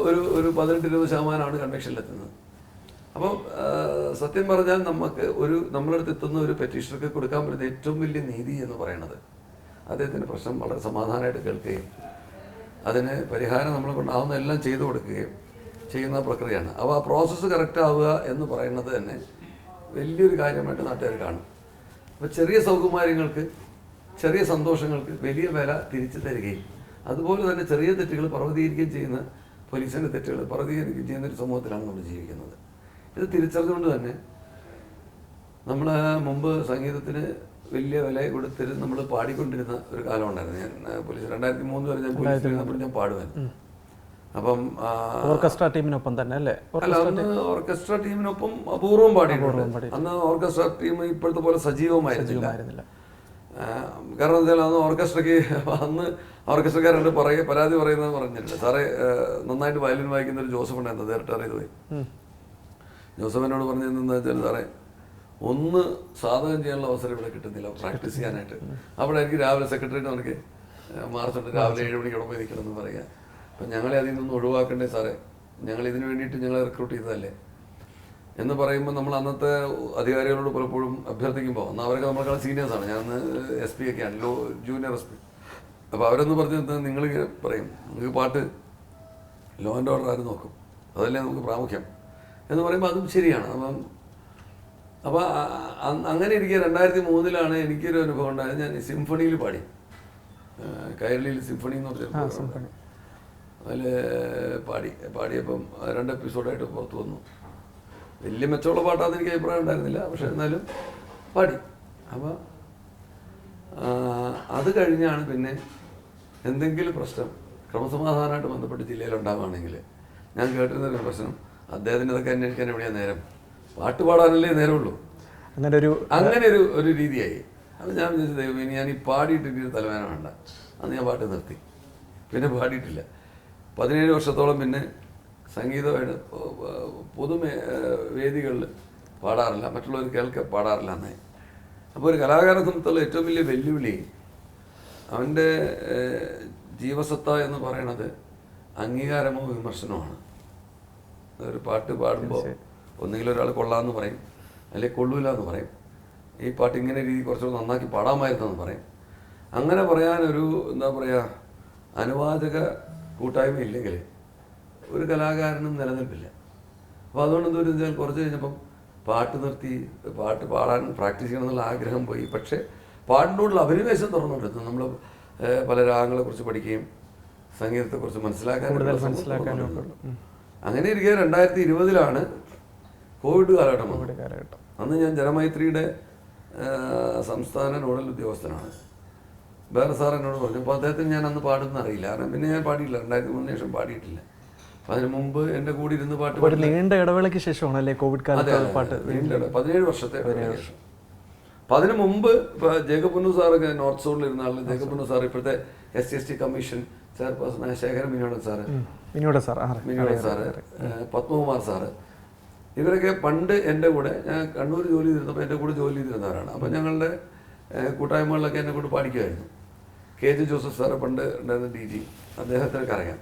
ഒരു 18-20% കൺവിക്ഷനിലെത്തുന്നത്. അപ്പം സത്യം പറഞ്ഞാൽ നമ്മളടുത്ത് എത്തുന്ന ഒരു പെറ്റീഷണർക്ക് കൊടുക്കാൻ പറ്റുന്ന ഏറ്റവും വലിയ നീതി എന്ന് പറയുന്നത് അദ്ദേഹത്തിൻ്റെ പ്രശ്നം വളരെ സമാധാനമായിട്ട് കേൾക്കുകയും അതിന് പരിഹാരം നമ്മളെ കൊണ്ടാവുന്ന എല്ലാം ചെയ്തു കൊടുക്കുകയും ചെയ്യുന്ന പ്രക്രിയയാണ്. അപ്പോൾ ആ പ്രോസസ്സ് കറക്റ്റ് ആവുക എന്ന് പറയുന്നത് തന്നെ വലിയൊരു കാര്യമായിട്ട് നാട്ടുകാർ കാണും. അപ്പോൾ ചെറിയ സൗകുമാര്യങ്ങൾക്ക്, ചെറിയ സന്തോഷങ്ങൾക്ക് വലിയ വില തിരിച്ചു തരികയും അതുപോലെ തന്നെ ചെറിയ തെറ്റുകൾ പർവ്വതീകരിക്കുകയും ചെയ്യുന്ന പോലീസിൻ്റെ തെറ്റുകൾ പർവ്വതീകരിക്കുകയും ചെയ്യുന്ന ഒരു സമൂഹത്തിലാണ് നമ്മൾ ജീവിക്കുന്നത്. ഇത് തിരിച്ചറിഞ്ഞുകൊണ്ട് തന്നെ നമ്മൾ മുമ്പ് സംഗീതത്തിന് വലിയ വില കൊടുത്തിട്ട് നമ്മൾ പാടിക്കൊണ്ടിരുന്ന ഒരു കാലം ഉണ്ടായിരുന്നു. ഞാൻ പോലീസ് 2003 വരെ ഞാൻ പോലീസിൽ ഞാൻ പാടുമായിരുന്നു. അപ്പം ഓർക്കസ്ട്ര ടീമിനൊപ്പം തന്നെ അല്ലേ? അല്ല, അന്ന് ഓർക്കസ്ട്ര ടീമിനൊപ്പം അപൂർവം പാടിയിട്ടുണ്ട്. അന്ന് ഓർക്കസ്ട്ര ടീം ഇപ്പോഴത്തെ പോലെ സജീവമായിരുന്നില്ല. കാരണം എന്താ വെച്ചാൽ അന്ന് ഓർക്കസ്ട്രയ്ക്ക് അന്ന് ഓർക്കസ്ട്രക്കാരുണ്ട് പരാതി പറയുന്നത് പറഞ്ഞിട്ടുണ്ട്. സാറേ നന്നായിട്ട് വയലിൻ വായിക്കുന്ന ഒരു ജോസഫ് ഉണ്ടായിരുന്നു, അദ്ദേഹം റിട്ടയർ ചെയ്ത് പോയി. ജോസഫിനോട് പറഞ്ഞതെന്ന് വെച്ചാൽ സാറേ ഒന്ന് സാധകം ചെയ്യാനുള്ള അവസരം ഇവിടെ കിട്ടുന്നില്ല പ്രാക്ടീസ് ചെയ്യാനായിട്ട്. അവിടെ എനിക്ക് രാവിലെ സെക്രട്ടറിയുടെ എനിക്ക് മാർച്ചുണ്ട്, രാവിലെ 7 മണിക്ക് ഉടമ്പ് നിൽക്കണമെന്ന് പറയുക. അപ്പം ഞങ്ങളെ അതിൽ നിന്നൊന്നും ഒഴിവാക്കണ്ടേ സാറേ, ഞങ്ങൾ ഇതിനു വേണ്ടിയിട്ട് ഞങ്ങളെ റിക്രൂട്ട് ചെയ്തതല്ലേ എന്ന് പറയുമ്പോൾ നമ്മൾ അന്നത്തെ അധികാരികളോട് പലപ്പോഴും അഭ്യർത്ഥിക്കുമ്പോൾ അന്ന് അവരൊക്കെ നമ്മളെക്കാൾ സീനിയേഴ്സാണ്. ഞാൻ SP ഒക്കെയാണ്, ജൂനിയർ SP. അപ്പോൾ അവരെന്ന് പറഞ്ഞത് നിങ്ങൾ പറയും നിങ്ങൾക്ക് പാട്ട് ലോ ആൻഡ് ഓർഡർ ആരും നോക്കും, അതല്ലേ നമുക്ക് പ്രാമുഖ്യം എന്ന് പറയുമ്പോൾ അതും ശരിയാണ്. അപ്പോൾ അങ്ങനെ ഇരിക്കുക 2003 എനിക്കൊരു അനുഭവം ഉണ്ടായത്. ഞാൻ സിംഫണിയിൽ പാടി, കൈരളിയിൽ സിംഫണി എന്ന് പറഞ്ഞ അതിൽ പാടിയപ്പം 2 എപ്പിസോഡായിട്ട് പുറത്തു വന്നു. വലിയ മെച്ചമുള്ള പാട്ടാന്ന് എനിക്ക് അഭിപ്രായം ഉണ്ടായിരുന്നില്ല, പക്ഷെ എന്നാലും പാടി. അപ്പോൾ അത് കഴിഞ്ഞാണ് പിന്നെ എന്തെങ്കിലും പ്രശ്നം ക്രമസമാധാനമായിട്ട് ബന്ധപ്പെട്ട് ജില്ലയിലുണ്ടാവുകയാണെങ്കിൽ ഞാൻ കേട്ടിരുന്നൊരു പ്രശ്നം അദ്ദേഹത്തിന് ഇതൊക്കെ അന്വേഷിക്കാൻ എവിടെയാണ് നേരം, പാട്ട് പാടാനല്ലേ നേരമുള്ളൂ. അങ്ങനെ ഒരു രീതിയായി. അപ്പം ഞാൻ വിചാരിച്ചു ദൈവം ഇനി ഞാൻ ഈ പാടിയിട്ടിട്ട് തലവേദന വേണ്ട. അന്ന് ഞാൻ പാട്ട് നിർത്തി, പിന്നെ പാടിയിട്ടില്ല. 17 വർഷത്തോളം പിന്നെ സംഗീതമായിട്ട് പൊതു വേദികളിൽ പാടാറില്ല, മറ്റുള്ളവർ പാടാറില്ല എന്നായി. അപ്പോൾ ഒരു കലാകാരനെ സംബന്ധിച്ചുള്ള ഏറ്റവും വലിയ വെല്ലുവിളി അവൻ്റെ ജീവസത്ത എന്ന് പറയണത് അംഗീകാരമോ വിമർശനമാണ്. ഒരു പാട്ട് പാടുമ്പോൾ ഒന്നുകിൽ ഒരാൾ കൊള്ളാമെന്ന് പറയും, അല്ലെങ്കിൽ കൊള്ളൂല എന്ന് പറയും. ഈ പാട്ട് ഇങ്ങനെ രീതി കുറച്ചുകൂടെ നന്നാക്കി പാടാമായിരുന്നെന്ന് പറയും. അങ്ങനെ പറയാനൊരു എന്താ പറയുക അനുവാചക കൂട്ടായ്മ ഇല്ലെങ്കിൽ ഒരു കലാകാരനും നിലനിൽപ്പില്ല. അപ്പോൾ അതുകൊണ്ട് എന്താ വെച്ചാൽ കുറച്ച് കഴിഞ്ഞപ്പം പാട്ട് നിർത്തി, പാട്ട് പാടാൻ പ്രാക്ടീസ് ചെയ്യണം എന്നുള്ള ആഗ്രഹം പോയി. പക്ഷേ പാട്ടിനോടുള്ള അഭിനിവേശം തുറന്നുകൊണ്ടിരുന്നു. നമ്മൾ പല രാഗങ്ങളെക്കുറിച്ച് പഠിക്കുകയും സംഗീതത്തെക്കുറിച്ച് മനസ്സിലാക്കാനും. അങ്ങനെ ഇരിക്കെ 2020 കോവിഡ് കാലഘട്ടം. അന്ന് ഞാൻ ജനമൈത്രിയുടെ സംസ്ഥാന നോഡൽ ഉദ്യോഗസ്ഥനാണ്. വേറെ സാർ എന്നോട് പറഞ്ഞു. അപ്പോൾ അദ്ദേഹത്തിന് ഞാൻ അന്ന് പാടുന്ന അറിയില്ല, കാരണം പിന്നെ ഞാൻ പാടിയില്ല. 2003 ശേഷം പാടിയിട്ടില്ല. അപ്പം അതിന് മുമ്പ് എൻ്റെ കൂടെ ഇരുന്ന് പാട്ട് നീണ്ട ഇടവേളയ്ക്ക് ശേഷമാണല്ലേ കോവിഡ് കാലത്ത് പാട്ട്? 17 വർഷത്തെ ശേഷം. അപ്പം അതിന് മുമ്പ് ഇപ്പോൾ ജേക്കബ് പുന്നു സാറൊക്കെ നോർത്ത് സോണിൽ ഇരുന്ന ആൾ, ജേക്കബ് പുന്നു സാർ ഇപ്പോഴത്തെ SC കമ്മീഷൻ ചെയർപേഴ്സണായ ശേഖരൻ മിനിയോടൻ സാറ്, പത്മകുമാർ സാറ്, ഇവരൊക്കെ പണ്ട് എൻ്റെ കൂടെ, ഞാൻ കണ്ണൂർ ജോലി ചെയ്തിരുന്നപ്പോൾ എൻ്റെ കൂടെ ജോലി ചെയ്തിരുന്നവരാണ്. അപ്പം ഞങ്ങളുടെ കൂട്ടായ്മകളിലൊക്കെ എന്നെ കൂടെ പാടിക്കുമായിരുന്നു. KG ജോസഫ് സാറ് പണ്ട് ഉണ്ടായിരുന്ന DG, അദ്ദേഹത്തിനൊക്കെ അറിയാം.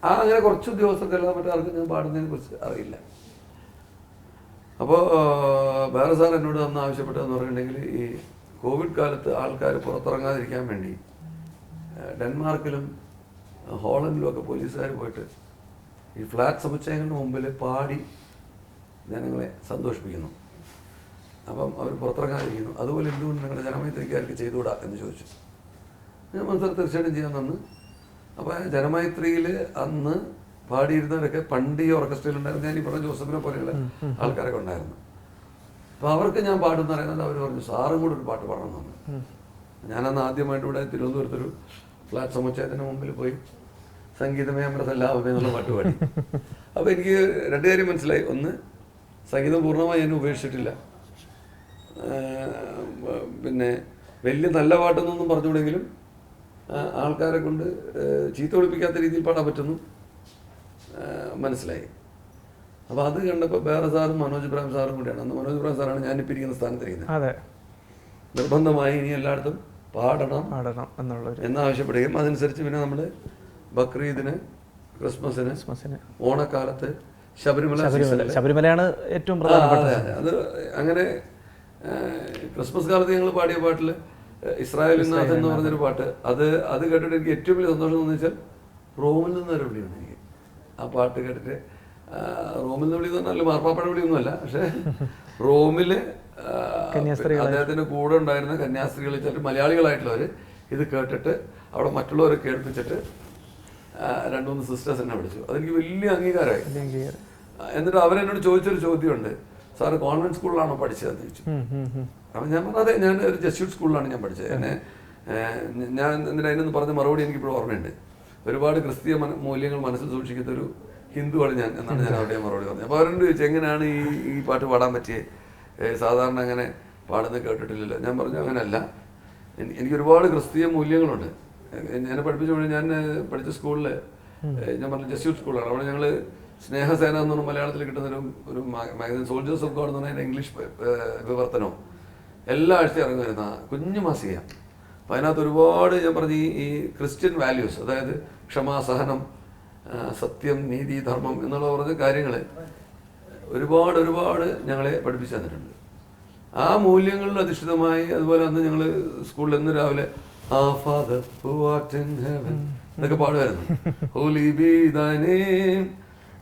അങ്ങനെ കുറച്ച് ഉദ്യോഗസ്ഥർക്കെല്ലാം മറ്റാർക്കും ഞാൻ പാടുന്നതിനെ കുറിച്ച് അറിയില്ല. അപ്പോൾ വേറെ സാർ എന്നോട് അന്ന് ആവശ്യപ്പെട്ടതെന്ന് പറഞ്ഞിട്ടുണ്ടെങ്കിൽ ഈ കോവിഡ് കാലത്ത് ആൾക്കാർ പുറത്തിറങ്ങാതിരിക്കാൻ വേണ്ടി ഡെൻമാർക്കിലും ഹോളണ്ടിലും ഒക്കെ പോലീസുകാർ പോയിട്ട് ഈ ഫ്ലാറ്റ് സമുച്ചയങ്ങളുടെ മുമ്പിൽ പാടി ജനങ്ങളെ സന്തോഷിപ്പിക്കുന്നു. അപ്പം അവർ പുറത്തിറങ്ങാതിരിക്കുന്നു. അതുപോലെ എന്തുകൊണ്ട് നിങ്ങളുടെ ജനമൈത്രിക്കാർക്ക് ചെയ്തുകൂടാ എന്ന് ചോദിച്ചു. ഞാൻ മനസ്സിൽ തീർച്ചയായിട്ടും ചെയ്യാൻ തന്നു. അപ്പോൾ ജനമൈത്രിയിൽ അന്ന് പാടിയിരുന്നവരൊക്കെ പണ്ട് ഈ ഓർക്കസ്ട്രയിലുണ്ടായിരുന്നു. ഞാൻ ഈ പറഞ്ഞ ജോസഫിനെ പോലെയുള്ള ആൾക്കാരൊക്കെ ഉണ്ടായിരുന്നു. അപ്പോൾ അവർക്ക് ഞാൻ പാടുന്ന അറിയുന്നത് അവർ പറഞ്ഞു സാറും കൂടെ ഒരു പാട്ട് പാടണം എന്ന്. ഞാനന്ന് ആദ്യമായിട്ട് ഇവിടെ തിരുവനന്തപുരത്തൊരു ഫ്ലാറ്റ് സമുച്ചയത്തിന് മുമ്പിൽ പോയി സംഗീതമേ അമൃതല്ലാവമേ എന്നുള്ള പാട്ട് പാടി. അപ്പോൾ എനിക്ക് 2 കാര്യം മനസ്സിലായി. ഒന്ന്, സംഗീതം പൂർണ്ണമായി ഞാൻ ഉപേക്ഷിച്ചിട്ടില്ല. പിന്നെ വലിയ നല്ല പാട്ടൊന്നും പറഞ്ഞുകൂടെങ്കിലും ആൾക്കാരെ കൊണ്ട് ചീത്ത ഒളിപ്പിക്കാത്ത രീതിയിൽ പാടാൻ പറ്റുന്നു മനസ്സിലായി. അപ്പോൾ അത് കണ്ടപ്പോൾ വേറെ സാറും മനോജ് ഇബ്രാഹിം സാറും കൂടിയാണ്. അന്ന് മനോജ് ഇബ്രാഹിം സാറാണ് ഞാനിപ്പോൾ ഇരിക്കുന്ന സ്ഥാനത്തിരിക്കുന്നത്. നിർബന്ധമായി ഇനി എല്ലായിടത്തും പാടണം എന്നാവശ്യപ്പെടുകയും അതനുസരിച്ച് പിന്നെ നമ്മൾ ബക്രീദിന്, ക്രിസ്മസിന്, ഓണക്കാലത്ത്, ശബരിമലയാണ് ഏറ്റവും പ്രധാനപ്പെട്ട. അത് അങ്ങനെ ക്രിസ്മസ് കാലത്ത് ഞങ്ങൾ പാടിയ പാട്ടിൽ ഇസ്രായേൽ നാഥൻ എന്ന് പറഞ്ഞൊരു പാട്ട്, അത് കേട്ടിട്ട് എനിക്ക് ഏറ്റവും വലിയ സന്തോഷം എന്ന് വെച്ചാൽ റോമിൽ നിന്നൊരു വിളിയുണ്ട് എനിക്ക്. ആ പാട്ട് കേട്ടിട്ട് റോമിൽ നിന്ന് വിളി എന്ന് പറഞ്ഞാൽ മാർപ്പാപ്പയുടെ വിളിയൊന്നുമല്ല, പക്ഷേ റോമിൽ അദ്ദേഹത്തിൻ്റെ കൂടെ ഉണ്ടായിരുന്ന കന്യാസ്ത്രീകൾ, ചില മലയാളികളായിട്ടുള്ളവർ ഇത് കേട്ടിട്ട് അവിടെ മറ്റുള്ളവരെ കേൾപ്പിച്ചിട്ട് 2-3 സിസ്റ്റേഴ്സ് എന്നെ വിളിച്ചു. അതെനിക്ക് വലിയ അംഗീകാരമായി. എന്നിട്ട് അവരെന്നോട് ചോദിച്ചൊരു ചോദ്യമുണ്ട്, സാറ് കോൺവെന്റ് സ്കൂളിലാണോ പഠിച്ചതെന്ന് ചോദിച്ചു. അപ്പം ഞാൻ പറഞ്ഞു അതെ, ഞാൻ ഒരു ജസ്യൂട്ട് സ്കൂളിലാണ് ഞാൻ പഠിച്ചത്. ഞാൻ എന്നിട്ട് അതിനൊന്ന് പറഞ്ഞ മറുപടി എനിക്കിപ്പോഴും ഓർമ്മയുണ്ട്. ഒരുപാട് ക്രിസ്തീയ മൂല്യങ്ങൾ മനസ്സിൽ സൂക്ഷിക്കുന്ന ഒരു ഹിന്ദുവാണ് ഞാൻ എന്നാണ് ഞാൻ അവിടെ മറുപടി പറഞ്ഞത്. അപ്പോൾ അവരോട് ചോദിച്ചു എങ്ങനെയാണ് ഈ പാട്ട് പാടാൻ പറ്റിയത്, സാധാരണ അങ്ങനെ പാടുന്നത് കേട്ടിട്ടില്ലല്ലോ. ഞാൻ പറഞ്ഞു അങ്ങനെയല്ല, എനിക്ക് ഒരുപാട് ക്രിസ്തീയ മൂല്യങ്ങളുണ്ട്. എന്നെ പഠിപ്പിച്ചുകൊണ്ട് ഞാൻ പഠിച്ച സ്കൂളിൽ, ഞാൻ പറഞ്ഞ ജസ്യൂട്ട് സ്കൂളാണ്, അവിടെ ഞങ്ങൾ സ്നേഹസേന എന്ന് പറഞ്ഞ മലയാളത്തിൽ കിട്ടുന്ന ഒരു മാഗസിൻ, സോൾജേഴ്സ് ഓഫ് ഗോഡ് എന്ന് പറഞ്ഞാൽ ഇംഗ്ലീഷ് വിവർത്തനവും എല്ലാ ആഴ്ചയും ഇറങ്ങുമായിരുന്ന കുഞ്ഞു മാസിക. അപ്പം അതിനകത്ത് ഒരുപാട് ഞാൻ പറഞ്ഞ ഈ ക്രിസ്ത്യൻ വാല്യൂസ്, അതായത് ക്ഷമ, സഹനം, സത്യം, നീതി, ധർമ്മം എന്നുള്ള പറഞ്ഞ കാര്യങ്ങൾ ഒരുപാട് ഞങ്ങളെ പഠിപ്പിച്ചു തന്നിട്ടുണ്ട്. ആ മൂല്യങ്ങളിൽ അധിഷ്ഠിതമായി, അതുപോലെ അന്ന് ഞങ്ങൾ സ്കൂളിൽ എന്ന് രാവിലെ Father who art in heaven എന്നൊക്കെ പാടുമായിരുന്നു. ഹോലി ബി ദൈ നെയിം,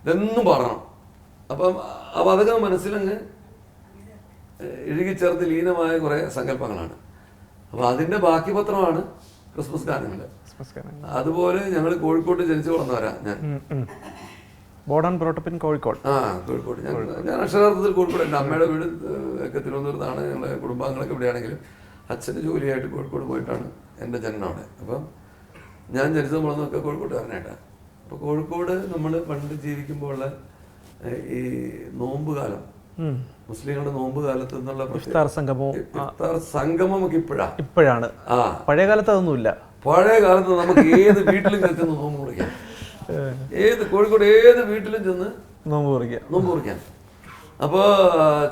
ഇതെന്നും പാടണം. അപ്പം അതൊക്കെ മനസ്സിലങ്ങ് ഇഴുകിച്ചേർത്ത് ലീനമായ കുറേ സങ്കല്പങ്ങളാണ്. അപ്പോൾ അതിൻ്റെ ബാക്കി പത്രമാണ് ക്രിസ്മസ് ഗാനങ്ങൾ. അതുപോലെ ഞങ്ങൾ കോഴിക്കോട്ട് ജനിച്ചു വളർന്നവരാ. ഞാൻ കോഴിക്കോട്. കോഴിക്കോട്. ഞാൻ അക്ഷരാർത്ഥത്തിൽ കോഴിക്കോട്. എൻ്റെ അമ്മയുടെ വീട് ഒക്കെ തിരുവനന്തപുരത്താണ്. ഞങ്ങളെ കുടുംബാംഗങ്ങളൊക്കെ ഇവിടെയാണെങ്കിലും അച്ഛൻ്റെ ജോലിയായിട്ട് കോഴിക്കോട് പോയിട്ടാണ് എൻ്റെ ജനനം അവിടെ. അപ്പം ഞാൻ ജനിച്ചത് വളർന്നതൊക്കെ കോഴിക്കോട്ടുകാരനായിട്ടാണ്. അപ്പോൾ കോഴിക്കോട് നമ്മൾ പണ്ട് ജീവിക്കുമ്പോൾ ഉള്ള ഈ നോമ്പ് കാലം മുസ്ലിങ്ങളുടെ നോമ്പ് കാലത്ത് എന്നുള്ള ഇഫ്താർ സംഗമവും ഇഫ്താർ സംഗമം ഒക്കെ ഇപ്പോഴാണ്. പഴയ കാലത്ത് അതൊന്നുമില്ല. പഴയ കാലത്ത് നമുക്ക് ഏത് വീട്ടിലും ചെന്ന് നോമ്പ് കുറിക്കാം. കോഴിക്കോട് ഏത് വീട്ടിലും ചെന്ന് നോമ്പ് കുറിക്കാം. അപ്പൊ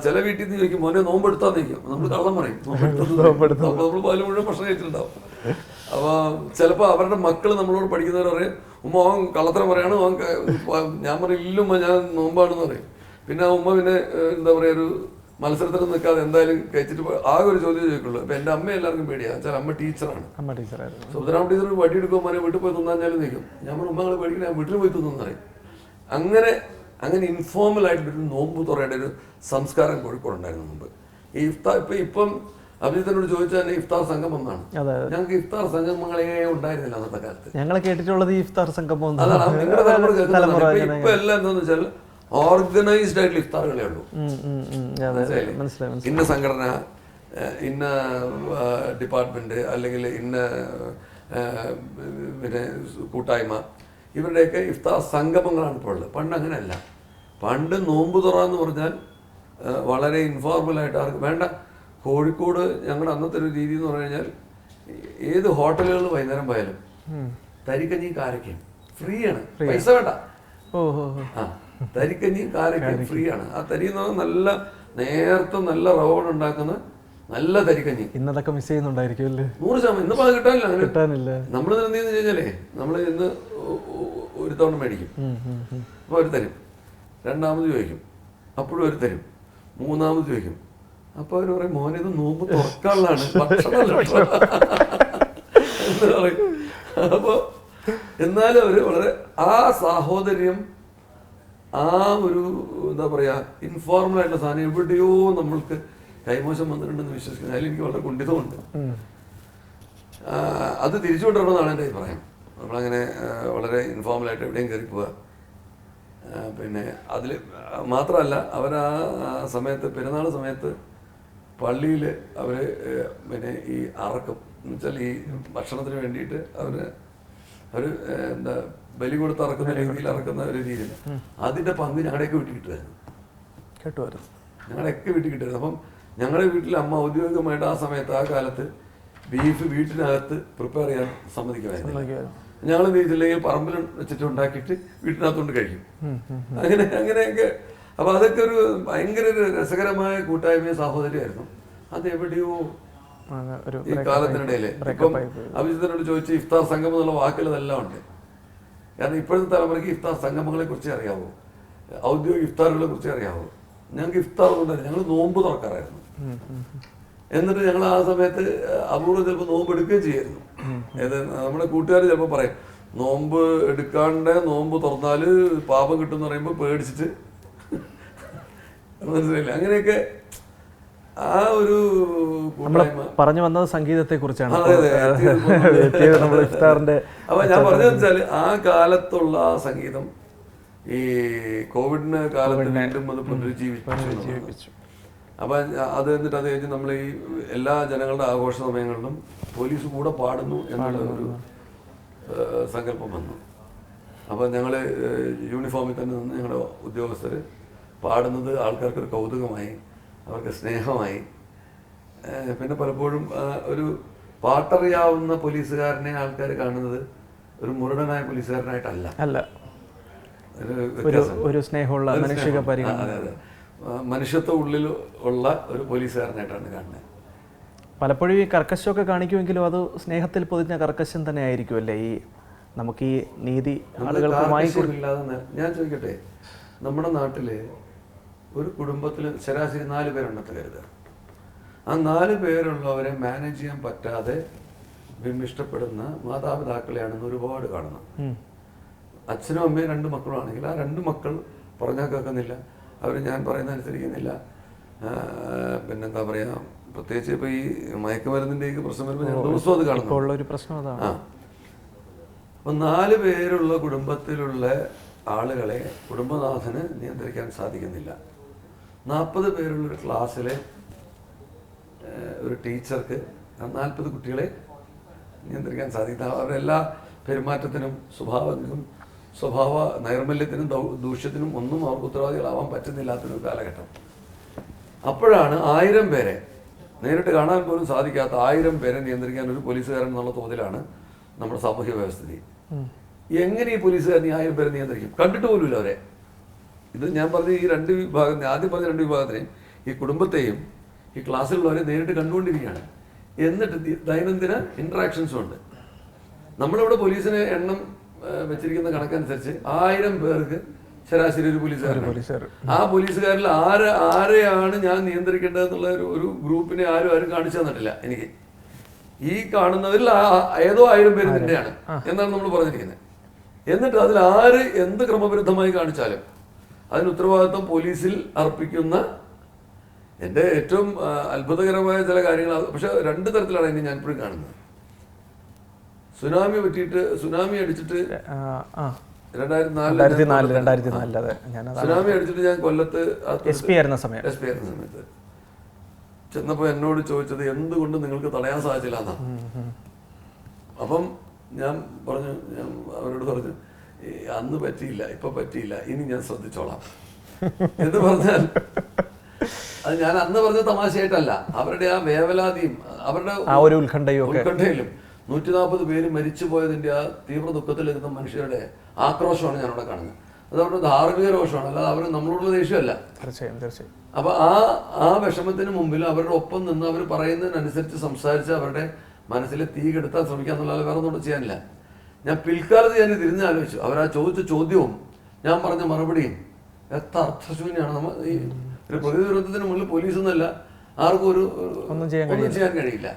ചില വീട്ടിൽ നിന്ന് ചോദിക്കും മോനെ നോമ്പ് എടുത്താന്ന് ചോദിക്കും. നമ്മൾ കള്ളം പറയും നോമ്പെടുത്തു. അപ്പൊ നമ്മൾ പാല് മുഴുവൻ ഭക്ഷണം കഴിച്ചിട്ടുണ്ടാവും. അപ്പൊ ചിലപ്പോ അവരുടെ മക്കള് നമ്മളോട് പഠിക്കുന്നവർ പറയും ഉമ്മ അവൻ കള്ളത്തരം പറയാണ്, ഞാൻ പറയും ഇല്ലുമ്മ ഞാൻ നോമ്പാണെന്ന് പറയും. പിന്നെ ഉമ്മ പിന്നെ എന്താ പറയാ ഒരു മത്സരത്തിൽ നിൽക്കാതെ എന്തായാലും കഴിച്ചിട്ട് ആകെ ഒരു ചോദ്യം ചോദിക്കുള്ളൂ. അപ്പൊ എന്റെ അമ്മ എല്ലാവർക്കും പേടിയാണ്. വെച്ചാൽ അമ്മ ടീച്ചറാണ്. സുബ്രഹ്മണ്യ ടീച്ചർ വടി എടുക്കുമ്പോൾ വീട്ടിൽ പോയി തിന്നാഞ്ഞാലും നിൽക്കും. ഞാൻ പറഞ്ഞു ഉമ്മ പേടിക്കണ വീട്ടിൽ പോയി തിന്നു പറയും. അങ്ങനെ ഇൻഫോർമൽ ആയിട്ടൊരു നോമ്പ് തുറയുടെ ഒരു സംസ്കാരം കോഴിക്കോടുണ്ടായിരുന്നു മുമ്പ്. ഈ ഇഫ്താർ ഇപ്പം അഭിജിത്തിനോട് ചോദിച്ചാൽ തന്നെ ഇഫ്താർ സംഗമം എന്നാണ്. ഞങ്ങൾക്ക് ഇഫ്താർ സംഗമങ്ങളെ ഉണ്ടായിരുന്നില്ല അന്നത്തെ കാലത്ത്. ഞങ്ങൾ കേട്ടിട്ടുള്ളത് ഈ ഇഫ്താർ സംഗമം അതാണ് നിങ്ങളുടെ തലമുറ. ഇപ്പൊ എല്ലാം എന്താന്ന് വെച്ചാൽ ഓർഗനൈസ്ഡ് ആയിട്ടുള്ള ഇഫ്താറുകളേ ഉള്ളൂ. ഇന്ന സംഘടന, ഇന്ന ഡിപ്പാർട്ട്മെന്റ്, അല്ലെങ്കിൽ ഇന്ന പിന്നെ കൂട്ടായ്മ, ഇവരുടെയൊക്കെ ഇഫ്താർ സംഗമങ്ങളാണ് ഇപ്പോൾ ഉള്ളത്. പണ്ട് അങ്ങനെയല്ല. പണ്ട് നോമ്പ് തുറ എന്ന് പറഞ്ഞാൽ വളരെ ഇൻഫോർമലായിട്ട് ആർക്ക് വേണ്ട. കോഴിക്കോട് ഞങ്ങളുടെ അന്നത്തെ ഒരു രീതി എന്ന് പറഞ്ഞു കഴിഞ്ഞാൽ ഏത് ഹോട്ടലുകളിൽ വൈകുന്നേരം പോയാലും തരിക്കഞ്ഞി കാരക്കയും ഫ്രീ ആണ്, പൈസ വേണ്ട. തരിക്കഞ്ഞി കാരക്കയും ഫ്രീ ആണ്. ആ തരി എന്ന് പറഞ്ഞാൽ നല്ല നേരത്തെ നല്ല റവ ഉണ്ടാക്കുന്ന നല്ല തരിക്കഞ്ഞി. ഇന്നതൊക്കെ മിസ് ചെയ്യുന്നുണ്ടായിരിക്കും അല്ലേ? 100%. ഇന്നിപ്പോ അത് കിട്ടാനില്ല. അങ്ങനെ നമ്മൾ എന്ത് കഴിഞ്ഞാലേ നമ്മൾ ഇന്ന് ഒരു തവണ മേടിക്കും, അപ്പോൾ ഒരു തരും. രണ്ടാമത് ചോദിക്കും, അപ്പോഴും ഒരു തരും. മൂന്നാമത് ചോദിക്കും, അപ്പൊ അവര് പറയും മോനെ ഇത് നോമ്പ് തുറക്കാനുള്ളതാണ്, ഭക്ഷണമല്ല എന്ന് പറയും. അപ്പൊ എന്നാലും അവര് വളരെ ആ സാഹോദര്യം, ആ ഒരു എന്താ പറയാ ഇൻഫോർമൽ ആയിട്ടുള്ള സാധനം എവിടെയോ നമ്മൾക്ക് കൈമോശം വന്നിട്ടുണ്ടെന്ന് വിശ്വസിക്കുന്നത്. അതിൽ എനിക്ക് വളരെ കുണ്ഠിതമുണ്ട്. അത് തിരിച്ചു കൊണ്ടുവരണമെന്നാണ് എൻ്റെ അഭിപ്രായം. നമ്മളങ്ങനെ വളരെ ഇൻഫോർമലായിട്ട് എവിടെയും കയറി പോവുക. പിന്നെ അതിൽ മാത്രമല്ല അവർ സമയത്ത് പെരുന്നാൾ സമയത്ത് പള്ളിയിൽ അവർ പിന്നെ ഈ അറക്കും എന്ന് വെച്ചാൽ ഈ ഭക്ഷണത്തിന് വേണ്ടിയിട്ട് അവർ എന്താ ബലി കൊടുത്ത് അറക്കുന്ന രീതിയിൽ അറക്കുന്ന ഒരു രീതിയിൽ അതിൻ്റെ പങ്ക് ഞങ്ങളുടെയൊക്കെ വീട്ടിൽ കിട്ടുമായിരുന്നു. ഞങ്ങളുടെയൊക്കെ വീട്ടിൽ കിട്ടുമായിരുന്നു. അപ്പം ഞങ്ങളുടെ വീട്ടിൽ അമ്മ ഔദ്യോഗികമായിട്ട് ആ സമയത്ത് ആ കാലത്ത് ബീഫ് വീട്ടിനകത്ത് പ്രിപ്പയർ ചെയ്യാൻ സമ്മതിക്കുമായിരുന്നു. ഞങ്ങൾ വീട്ടിലേക്ക് പറമ്പിൽ വെച്ചിട്ട് ഉണ്ടാക്കിയിട്ട് വീട്ടിനകത്തുകൊണ്ട് കഴിക്കും. അങ്ങനെയൊക്കെ. അപ്പൊ അതൊക്കെ ഒരു ഭയങ്കര ഒരു രസകരമായ കൂട്ടായ്മയും സാഹോദര്യമായിരുന്നു. അത് എവിടെയോ ഈ കാലത്തിനിടയില് ഇപ്പം അഭിജിത്തിനോട് ചോദിച്ച് ഇഫ്താർ സംഗമം എന്നുള്ള വാക്കുകൾ ഇതെല്ലാം ഉണ്ട്. കാരണം ഇപ്പോഴത്തെ തലമുറയ്ക്ക് ഇഫ്താർ സംഗമങ്ങളെ കുറിച്ച് അറിയാവോ, ഔദ്യോഗിക ഇഫ്താറുകളെ കുറിച്ച് അറിയാവോ? ഞങ്ങൾക്ക് ഇഫ്താർ കൊണ്ടായിരുന്നു, ഞങ്ങൾ നോമ്പ് തുറക്കാറായിരുന്നു. എന്നിട്ട് ഞങ്ങൾ ആ സമയത്ത് അപൂർവം ചിലപ്പോൾ നോമ്പ് എടുക്കുകയും ചെയ്യായിരുന്നു. നമ്മുടെ കൂട്ടുകാർ ചിലപ്പോൾ പറയും നോമ്പ് എടുക്കാണ്ട് നോമ്പ് തുറന്നാല് പാപം കിട്ടും എന്ന് പറയുമ്പോൾ പേടിച്ചിട്ട് മനസ്സിലായില്ല. അങ്ങനെയൊക്കെ ആ ഒരു പറഞ്ഞു വന്നത് സംഗീതത്തെ കുറിച്ചാണ്. അപ്പൊ ഞാൻ പറഞ്ഞതെന്ന് വെച്ചാല് ആ കാലത്തുള്ള ആ സംഗീതം ഈ കോവിഡിന് കാലത്ത് വീണ്ടും അത് പുനരുജ്ജീവിപ്പിച്ചു. അപ്പൊ അത് എന്നിട്ട് അത് കഴിഞ്ഞ് നമ്മൾ ഈ എല്ലാ ജനങ്ങളുടെ ആഘോഷ സമയങ്ങളിലും പോലീസ് കൂടെ പാടുന്നു എന്നുള്ള ഒരു സങ്കല്പം വന്നു. അപ്പൊ ഞങ്ങള് യൂണിഫോമിൽ തന്നെ നിന്ന് ഞങ്ങളുടെ ഉദ്യോഗസ്ഥർ പാടുന്നത് ആൾക്കാർക്കൊരു കൗതുകമായി, അവർക്ക് സ്നേഹമായി. പിന്നെ പലപ്പോഴും ഒരു പാട്ടറിയാവുന്ന പോലീസുകാരനെ ആൾക്കാർ കാണുന്നത് ഒരു മുരടനായ പോലീസുകാരനായിട്ടല്ല, ഒരു സ്നേഹമുള്ള മനുഷ്യ അതെ മനുഷ്യത്വ ഉള്ളിൽ ഉള്ള ഒരു പോലീസുകാരനായിട്ടാണ് കാണുന്നത്. പലപ്പോഴും ഈ കർക്കശമൊക്കെ കാണിക്കുമെങ്കിലും അത് സ്നേഹത്തിൽ പൊതിഞ്ഞ കർക്കശം തന്നെ ആയിരിക്കും അല്ലേ ഈ നമുക്ക് ഈ നീതി ആളുകൾക്കുമായില്ലാതെ. ഞാൻ ചോദിക്കട്ടെ, നമ്മുടെ നാട്ടില് ഒരു കുടുംബത്തിൽ ശരാശരി 4 പേരുണ്ടെന്ന് കരുതുക. ആ 4 പേരുള്ളവരെ മാനേജ് ചെയ്യാൻ പറ്റാതെ ഇഷ്ടപ്പെടുന്ന മാതാപിതാക്കളെയാണെന്ന് ഒരുപാട് കാണുന്നത്. അച്ഛനും അമ്മയും 2 മക്കളും ആണെങ്കിൽ ആ 2 മക്കൾ പറഞ്ഞാൽ കേൾക്കുന്നില്ല, അവർ ഞാൻ പറയുന്ന അനുസരിക്കുന്നില്ല. പിന്നെന്താ പറയുക, പ്രത്യേകിച്ച് ഇപ്പോൾ ഈ മയക്കുമരുന്നിൻ്റെ പ്രശ്നം വരുമ്പോൾ ഞാൻ ദിവസവും അത് കാണുന്നു. അപ്പം 4 പേരുള്ള കുടുംബത്തിലുള്ള ആളുകളെ കുടുംബനാഥന് നിയന്ത്രിക്കാൻ സാധിക്കുന്നില്ല. 40 പേരുള്ളൊരു ക്ലാസ്സിലെ ഒരു ടീച്ചർക്ക് 40 കുട്ടികളെ നിയന്ത്രിക്കാൻ സാധിക്കില്ല. അവരെല്ലാ പെരുമാറ്റത്തിനും സ്വഭാവ നൈർമല്യത്തിനും ദൂഷ്യത്തിനും ഒന്നും അവർക്ക് ഉത്തരവാദികളാവാൻ പറ്റുന്നില്ലാത്തൊരു കാലഘട്ടം. അപ്പോഴാണ് 1000 പേരെ നേരിട്ട് കാണാൻ പോലും സാധിക്കാത്ത 1000 പേരെ നിയന്ത്രിക്കാൻ ഒരു പോലീസുകാരൻ എന്നുള്ള തോതിലാണ് നമ്മുടെ സാമൂഹ്യ വ്യവസ്ഥിതി. എങ്ങനെ ഈ പോലീസുകാരൻ 1000 പേരെ നിയന്ത്രിക്കും? കണ്ടിട്ട് പോലുമില്ല അവരെ. ഇത് ഞാൻ പറഞ്ഞ ഈ രണ്ട് വിഭാഗം, ആദ്യം പറഞ്ഞ രണ്ട് വിഭാഗത്തിനെയും ഈ കുടുംബത്തെയും ഈ ക്ലാസ്സിലുള്ളവരെ നേരിട്ട് കണ്ടുകൊണ്ടിരിക്കുകയാണ്. എന്നിട്ട് ദൈനംദിന ഇൻട്രാക്ഷൻസും ഉണ്ട്. നമ്മളിവിടെ പോലീസിന് എണ്ണം വെച്ചിരിക്കുന്ന കണക്കനുസരിച്ച് 1000 പേർക്ക് ശരാശരി ഒരു പോലീസുകാരൻ. ആ പോലീസുകാരിൽ ആരെയാണ് ഞാൻ നിയന്ത്രിക്കേണ്ടതെന്നുള്ള ഒരു ഗ്രൂപ്പിനെ ആരും കാണിച്ചു തന്നിട്ടില്ല എനിക്ക്. ഈ കാണുന്നതിൽ ഏതോ 1000 പേര് തന്നെയാണ് എന്നാണ് നമ്മൾ പറഞ്ഞിരിക്കുന്നത്. എന്നിട്ട് അതിൽ ആര് എന്ത് ക്രമവിരുദ്ധമായി കാണിച്ചാലും അതിന് ഉത്തരവാദിത്വം പോലീസിൽ അർപ്പിക്കുന്ന എൻ്റെ ഏറ്റവും അത്ഭുതകരമായ ചില കാര്യങ്ങൾ. പക്ഷെ 2 തരത്തിലാണ് ഇനി ഞാൻ ഇപ്പോഴും കാണുന്നത്. സുനാമി അടിച്ചിട്ട് 2004 സുനാമി അടിച്ചിട്ട് ഞാൻ കൊല്ലത്ത് എസ് പി ആയിരുന്ന സമയത്ത് ചെന്നപ്പോൾ എന്നോട് ചോദിച്ചത് എന്തുകൊണ്ട് നിങ്ങൾക്ക് തടയാൻ സാധിച്ചില്ല എന്നാ. അപ്പം ഞാൻ അവരോട് പറഞ്ഞു അന്ന് പറ്റിയില്ല, ഇപ്പൊ പറ്റിയില്ല, ഇനി ഞാൻ ശ്രദ്ധിച്ചോളാം എന്ന് പറഞ്ഞാൽ അത് ഞാൻ അന്ന് പറഞ്ഞ തമാശയായിട്ടല്ല. അവരുടെ ആ വേവലാതിയും അവരുടെ ഉത്കണ്ഠയിലും 140 പേര് മരിച്ചു പോയതിന്റെ ആ തീവ്ര ദുഃഖത്തിലിരുന്ന മനുഷ്യരുടെ ആക്രോശമാണ് ഞാനവിടെ കാണുന്നത്. അത് അവരുടെ ധാർമ്മിക രോഷമാണ്, അല്ലാതെ അവർ നമ്മളോടുള്ള ദേഷ്യമല്ല. തീർച്ചയായും. അപ്പൊ ആ വിഷമത്തിന് മുമ്പിൽ അവരുടെ ഒപ്പം നിന്ന് അവർ പറയുന്നതിനനുസരിച്ച് സംസാരിച്ച് അവരുടെ മനസ്സിൽ തീ കെടുത്താൻ ശ്രമിക്കാന്നുള്ളത് വേറെ ഒന്നും ചെയ്യാനില്ല. ഞാൻ പിൽക്കാലത്ത് ഞാൻ തിരിഞ്ഞ് ആലോചിച്ചു. അവരാ ചോദിച്ച ചോദ്യവും ഞാൻ പറഞ്ഞ മറുപടിയും എത്ര അർത്ഥശൂന്യാണ്. നമ്മൾ ഈ ഒരു പ്രകൃതി ദുരന്തത്തിന് മുന്നിൽ പോലീസൊന്നുമല്ല, ആർക്കും ഒന്നും ചെയ്യാൻ കഴിയില്ല.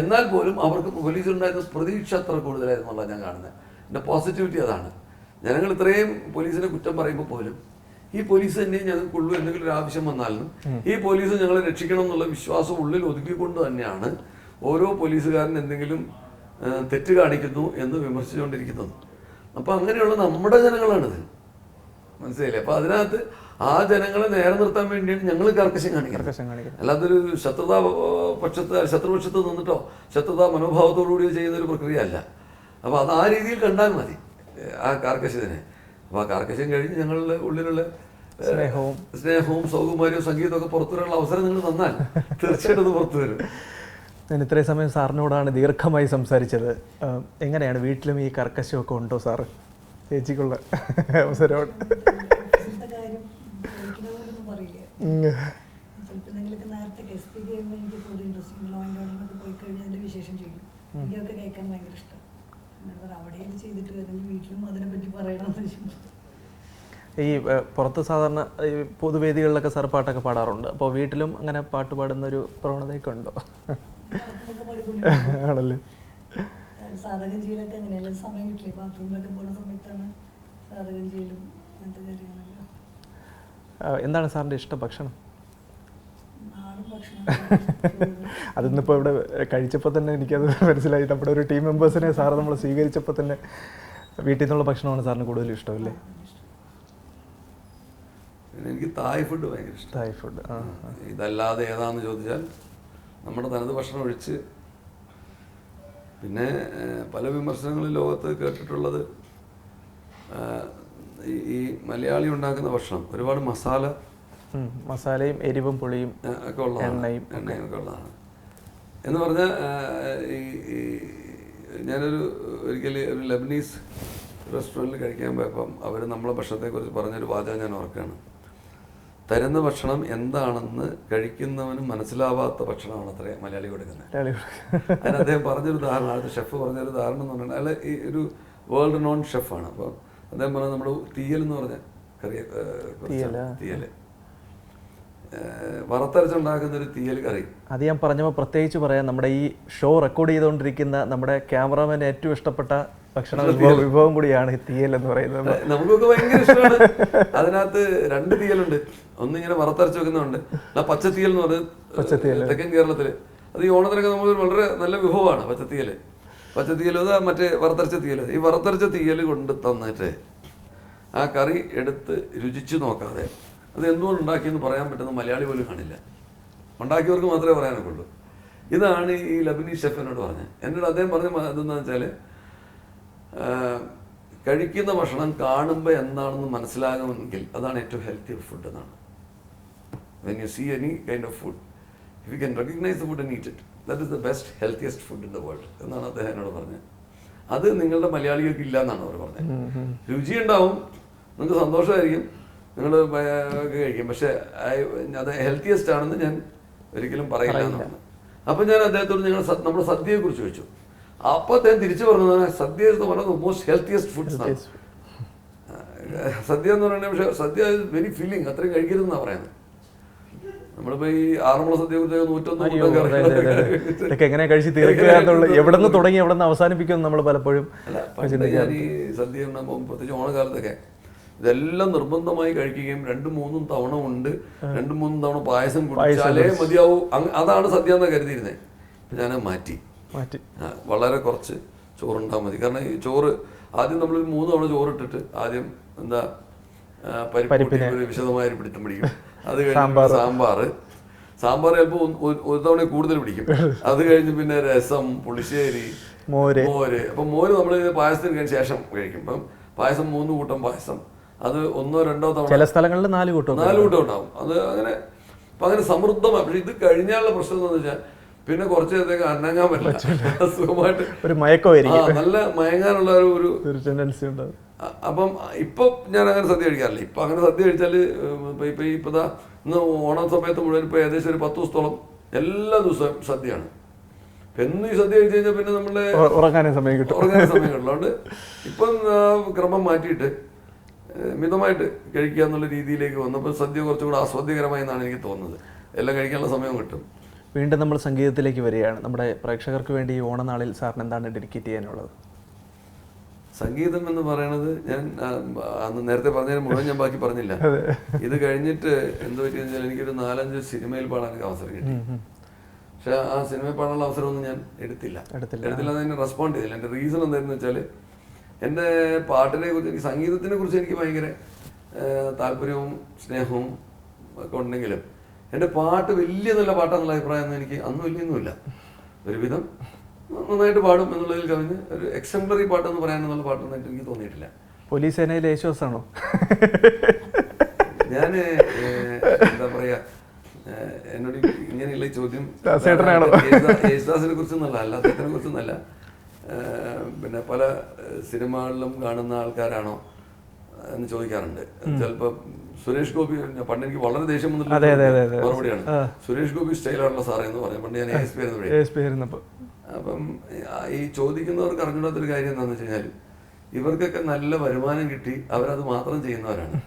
എന്നാൽ പോലും അവർക്ക് പോലീസിലുണ്ടായിരുന്ന പ്രതീക്ഷ അത്ര കൂടുതലായിരുന്നുള്ള ഞാൻ കാണുന്നത്. എൻ്റെ പോസിറ്റിവിറ്റി അതാണ്. ജനങ്ങൾ ഇത്രയും പോലീസിനെ കുറ്റം പറയുമ്പോൾ പോലും ഈ പോലീസ് തന്നെ ഞങ്ങൾക്കുള്ളൂ, എന്തെങ്കിലും ഒരു ആവശ്യം വന്നാലും ഈ പോലീസ് ഞങ്ങളെ രക്ഷിക്കണം എന്നുള്ള വിശ്വാസം ഉള്ളിൽ ഒതുക്കിക്കൊണ്ട് തന്നെയാണ് ഓരോ പോലീസുകാരൻ എന്തെങ്കിലും തെറ്റ് കാണിക്കുന്നു എന്ന് വിമർശിച്ചുകൊണ്ടിരിക്കുന്നത്. അപ്പം അങ്ങനെയുള്ള നമ്മുടെ ജനങ്ങളാണിത്, മനസ്സിലായില്ലേ? അപ്പം അതിനകത്ത് ആ ജനങ്ങളെ നേരെ നിർത്താൻ വേണ്ടിയാണ് ഞങ്ങൾ കർക്കശം കാണിക്കുന്നത്. അല്ലാതൊരു ശത്രുപക്ഷത്ത് നിന്നിട്ടോ ശത്രുതാ മനോഭാവത്തോടുകൂടി ചെയ്യുന്ന ഒരു പ്രക്രിയ അല്ല. അപ്പോൾ അത് ആ രീതിയിൽ കണ്ടാൽ മതി ആ കാർക്കശ്യത്തിനെ. അപ്പോൾ ആ കാർക്കശ്യം കഴിഞ്ഞ് ഞങ്ങളുടെ ഉള്ളിലുള്ള സ്നേഹവും സൗകുമാര്യവും സംഗീതമൊക്കെ പുറത്തു വരാനുള്ള അവസരം നിങ്ങൾ തന്നാൽ തീർച്ചയായിട്ടും അത് പുറത്തു വരും. ഞാൻ ഇത്രയും സമയം സാറിനോടാണ് ദീർഘമായി സംസാരിച്ചത്. എങ്ങനെയാണ് വീട്ടിലും ഈ കർക്കശമൊക്കെ ഉണ്ടോ സാറ്? ചേച്ചിക്കുള്ള അവസരമാണ്. ഈ പുറത്ത് സാധാരണ ഈ പൊതുവേദികളിലൊക്കെ സാർ പാട്ടൊക്കെ പാടാറുണ്ട്. അപ്പോൾ വീട്ടിലും അങ്ങനെ പാട്ട് പാടുന്ന ഒരു പ്രവണതയൊക്കെ ഉണ്ടോ? ആണല്ലേ. സാധകം ചെയ്യലൊക്കെ അങ്ങനെയല്ല, സമയം കിട്ടില്ല. ബാത്റൂമിലൊക്കെ പോകുന്ന സമയത്താണ് സാധകം ചെയ്യലും അങ്ങനത്തെ കാര്യങ്ങളെല്ലാം. എന്താണ് സാറിൻ്റെ ഇഷ്ട ഭക്ഷണം? നാടൻ ഭക്ഷണം. അതിന്നിപ്പോൾ ഇവിടെ കഴിച്ചപ്പോൾ തന്നെ എനിക്കത് മനസ്സിലായി. നമ്മുടെ ഒരു ടീം മെമ്പേഴ്സിനെ സാറ് നമ്മൾ സ്വീകരിച്ചപ്പോൾ തന്നെ വീട്ടിൽ നിന്നുള്ള ഭക്ഷണമാണ് സാറിന് കൂടുതലും ഇഷ്ടമല്ലേ? എനിക്ക് തായ് ഫുഡ് ഭയങ്കര ഇഷ്ടം. Thai food. ഇതല്ലാതെ ഏതാണെന്ന് ചോദിച്ചാൽ നമ്മുടെ തനത് ഭക്ഷണം ഒഴിച്ച് പിന്നെ പല വിമർശനങ്ങളും ലോകത്ത് കേട്ടിട്ടുള്ളത് ഈ മലയാളി ഉണ്ടാക്കുന്ന ഭക്ഷണം ഒരുപാട് മസാലയും എരിവും പുളിയും ഒക്കെ ഉള്ളതാണ്, എണ്ണയും ഒക്കെ ഉള്ളതാണ് എന്ന് പറഞ്ഞാൽ ഒരിക്കൽ ഒരു ലബനീസ് റെസ്റ്റോറൻറ്റിൽ കഴിക്കാൻ പോയപ്പം അവർ നമ്മളെ ഭക്ഷണത്തെക്കുറിച്ച് പറഞ്ഞൊരു വാചകം ഞാൻ ഓർക്കുകയാണ്. തരുന്ന ഭക്ഷണം എന്താണെന്ന് കഴിക്കുന്നവനും മനസ്സിലാവാത്ത ഭക്ഷണമാണ് അത്ര മലയാളി കൊടുക്കുന്നത്. അതിന് അദ്ദേഹം പറഞ്ഞൊരു ഉദാഹരണം, അടുത്ത ഷെഫ് പറഞ്ഞൊരു ഉദാഹരണം എന്ന് പറഞ്ഞാൽ അയാൾ ഈ ഒരു വേൾഡ് നോൺ ഷെഫാണ്. അപ്പോൾ അദ്ദേഹം പറഞ്ഞത് നമ്മുടെ തീയൽ എന്ന് പറഞ്ഞ തീയൽ വറുത്തരച്ചുണ്ടാക്കുന്ന ഒരു തീയൽ കറി. അത് ഞാൻ പറഞ്ഞപ്പോൾ പ്രത്യേകിച്ച് പറയാം, നമ്മുടെ ഈ ഷോ റെക്കോർഡ് ചെയ്തുകൊണ്ടിരിക്കുന്ന നമ്മുടെ ക്യാമറാമാൻ ഏറ്റവും ഇഷ്ടപ്പെട്ട ഭക്ഷണ വിഭവം കൂടിയാണ് ഈ തീയൽ എന്ന് പറയുന്നത്. നമുക്കൊക്കെ ഭയങ്കര ഇഷ്ടമാണ്. അതിനകത്ത് 2 തീയലുണ്ട്. ഒന്നിങ്ങനെ വറുത്തരച്ച് വെക്കുന്നുണ്ട്, പച്ചത്തീയൽ എന്ന് പറഞ്ഞത് തെക്കൻ കേരളത്തില്. അത് ഈ ഓണത്തിനൊക്കെ നമ്മൾ വളരെ നല്ല വിഭവമാണ് പച്ചത്തീയൽ. അത് മറ്റേ വറുത്തരച്ച തീയൽ. ഈ വറുത്തരച്ച തീയൽ കൊണ്ട് തന്നിട്ട് ആ കറി എടുത്ത് രുചിച്ചു നോക്കാതെ അത് എന്തുകൊണ്ട് ഉണ്ടാക്കിയെന്ന് പറയാൻ പറ്റുന്ന മലയാളി പോലും കാണില്ല. ഉണ്ടാക്കിയവർക്ക് മാത്രമേ പറയാനൊക്കെ ഉള്ളൂ. ഇതാണ് ഈ ലബനീസ് ഷെഫ് എന്നോട് പറഞ്ഞത്. എന്നോട് അദ്ദേഹം പറഞ്ഞ എന്താണെന്ന് വെച്ചാൽ കഴിക്കുന്ന ഭക്ഷണം കാണുമ്പോൾ എന്താണെന്ന് മനസ്സിലാകുമെങ്കിൽ അതാണ് ഏറ്റവും ഹെൽത്തി ഫുഡ് എന്നാണ്. when you see any kind of food, if you can recognize the food and eat it, that is the best, healthiest food in the world എന്നാണ് അദ്ദേഹം എന്നോട് പറഞ്ഞത്. അത് നിങ്ങളുടെ മലയാളികൾക്ക് ഇല്ല എന്നാണ് അവർ പറഞ്ഞത്. രുചി ഉണ്ടാവും, നിങ്ങൾക്ക് സന്തോഷമായിരിക്കും, നിങ്ങൾ കഴിക്കും, പക്ഷെ അത് ഹെൽത്തിയസ്റ്റ് ആണെന്ന് ഞാൻ ഒരിക്കലും പറയില്ല എന്നാണ്. അപ്പം ഞാൻ അദ്ദേഹത്തോട് ഞങ്ങൾ നമ്മുടെ സദ്യയെ കുറിച്ച് ചോദിച്ചു. അപ്പോൾ അദ്ദേഹം തിരിച്ചു പറഞ്ഞത് സദ്യ എന്ന് പറയുന്നത് മോസ്റ്റ് ഹെൽത്തിയസ്റ്റ് ഫുഡ്സ് ആണ്. സദ്യ എന്ന് പറയുന്നത് പക്ഷേ സദ്യ വെരി ഫീലിംഗ്, അത്രയും കഴിക്കരുതെന്നാണ് പറയുന്നത്. നമ്മളിപ്പോ ഈ ആറന്മുള സദ്യ എങ്ങനെ കഴിച്ച് തീർക്കുക, എവിടെ നിന്ന് തുടങ്ങി എവിടെ നിന്ന് അവസാനിപ്പിക്കും നമ്മൾ പലപ്പോഴും. ഞാൻ ഈ സദ്യ ഉണ്ടാകുമ്പോൾ പ്രത്യേകിച്ച് ഓണക്കാലത്തൊക്കെ ഇതെല്ലാം നിർബന്ധമായി കഴിക്കുകയും 2-3 തവണ ഉണ്ട്, 2-3 തവണ പായസം കുടിച്ചാലേ മതിയാവൂ, അതാണ് സദ്യ എന്ന് കരുതിയിരുന്നത്. ഇപ്പം ഞാനത് മാറ്റി. വളരെ കുറച്ച് ചോറുണ്ടാൽ മതി. കാരണം ഈ ചോറ് ആദ്യം നമ്മൾ 3 തവണ ചോറിട്ടിട്ട് ആദ്യം എന്താ പരിപ്പിനെ വിശദമായി പിടുത്തം പിടിക്കും. അത് കഴിഞ്ഞ് സാമ്പാർ ചിലപ്പോൾ ഒരു തവണ കൂടുതൽ പിടിക്കും. അത് കഴിഞ്ഞ് പിന്നെ രസം, പുളിശ്ശേരി, മോര്. അപ്പം മോര് നമ്മൾ പായസത്തിന് ശേഷം കഴിക്കും. ഇപ്പം പായസം 3 കൂട്ടം പായസം, അത് 1-2 തവണ, ചില സ്ഥലങ്ങളിൽ 4 കൂട്ടം ഉണ്ടാവും. അത് അങ്ങനെ അപ്പം അങ്ങനെ സമൃദ്ധമാണ്. പക്ഷെ ഇത് കഴിഞ്ഞാലുള്ള പ്രശ്നം എന്താണെന്ന് വെച്ചാൽ പിന്നെ കുറച്ച് നേരത്തേക്ക് അനങ്ങാൻ പറ്റില്ല, സുഖമായിട്ട് ഒരു മയക്കമായിരിക്കും, നല്ല മയങ്ങാനുള്ള ഒരു ടെൻഡൻസി ഉണ്ടാവും. അപ്പം ഇപ്പം ഞാൻ അങ്ങനെ സദ്യ കഴിക്കാറില്ല. ഇപ്പം അങ്ങനെ സദ്യ കഴിച്ചാൽ ഇപ്പം ഇന്ന് ഓണം സമയത്ത് മുഴുവൻ ഇപ്പോൾ ഏകദേശം ഒരു 10 ദിവസത്തോളം എല്ലാ ദിവസവും സദ്യയാണ്. എന്നും ഈ സദ്യ കഴിച്ചു കഴിഞ്ഞാൽ പിന്നെ നമ്മളെ ഉറങ്ങാനേ സമയം കിട്ടും. അതുകൊണ്ട് ഇപ്പം ക്രമം മാറ്റിയിട്ട് മിതമായിട്ട് കഴിക്കുക എന്നുള്ള രീതിയിലേക്ക് വന്നപ്പോൾ സദ്യ കുറച്ചുകൂടെ ആസ്വാദ്യകരമായി എന്നാണ് എനിക്ക് തോന്നുന്നത്. എല്ലാം കഴിക്കാനുള്ള സമയം കിട്ടും. വീണ്ടും നമ്മൾ സംഗീതത്തിലേക്ക് വരികയാണ്. നമ്മുടെ പ്രേക്ഷകർക്ക് വേണ്ടി ഈ ഓണനാളിൽ സാറിന് എന്താണ് ഡെഡിക്കേറ്റ് ചെയ്യാനുള്ളത്? സംഗീതം എന്ന് പറയുന്നത് ഞാൻ അന്ന് നേരത്തെ പറഞ്ഞതിന് മുഴുവൻ ഞാൻ ബാക്കി പറഞ്ഞില്ല. ഇത് കഴിഞ്ഞിട്ട് എന്ത് പറ്റിയെന്ന് വെച്ചാൽ എനിക്കൊരു 4-5 സിനിമയിൽ പാടാനൊക്കെ അവസരം കിട്ടി. പക്ഷെ ആ സിനിമയിൽ പാടാനുള്ള അവസരമൊന്നും ഞാൻ എടുത്തില്ല. അതിന് റെസ്പോണ്ട് ചെയ്തില്ല. എൻ്റെ റീസൺ എന്തായിരുന്നു വെച്ചാൽ എൻ്റെ പാട്ടിനെ കുറിച്ച്, എനിക്ക് സംഗീതത്തിനെ കുറിച്ച് എനിക്ക് ഭയങ്കര താല്പര്യവും സ്നേഹവും ഒക്കെ ഉണ്ടെങ്കിലും എൻ്റെ പാട്ട് വലിയ നല്ല പാട്ടാന്നുള്ള അഭിപ്രായമൊന്നും എനിക്ക് അന്ന് വലിയൊന്നുമില്ല. ഒരുവിധം നന്നായിട്ട് പാടും എന്നുള്ളതിൽ കവിഞ്ഞ് ഒരു എക്സംപ്ലറി പാട്ടെന്ന് പറയാനെന്നുള്ള പാട്ടൊന്നും എനിക്ക് തോന്നിയിട്ടില്ല. പോലീസ് സേനയിലെ യേശുദാസാണോ? ഞാൻ എന്താ പറയാ, എന്നോട് ഇങ്ങനെയുള്ള ചോദ്യം യേശുദാസിനെ കുറിച്ചൊന്നല്ല, അല്ല അദ്ദേഹത്തിനെ കുറിച്ചൊന്നല്ല, പിന്നെ പല സിനിമകളിലും കാണുന്ന ആൾക്കാരാണോ എന്ന് ചോദിക്കാറുണ്ട്. ചിലപ്പോൾ സുരേഷ് ഗോപി, പണ്ട് എനിക്ക് വളരെ ദേഷ്യം വന്നിട്ടുള്ള മറുപടിയാണ്, സുരേഷ് ഗോപി സ്റ്റൈലാണല്ലോ സാറേ എന്ന് പറയാം. പണ്ട് ഞാൻ ASP ആയിരുന്നു. അപ്പം ഈ ചോദിക്കുന്നവർക്ക് അറിഞ്ഞൂടാത്തൊരു കാര്യം എന്താണെന്ന് വെച്ച് കഴിഞ്ഞാൽ ഇവർക്കൊക്കെ നല്ല വരുമാനം കിട്ടി അവരത് മാത്രം ചെയ്യുന്നവരാണ്.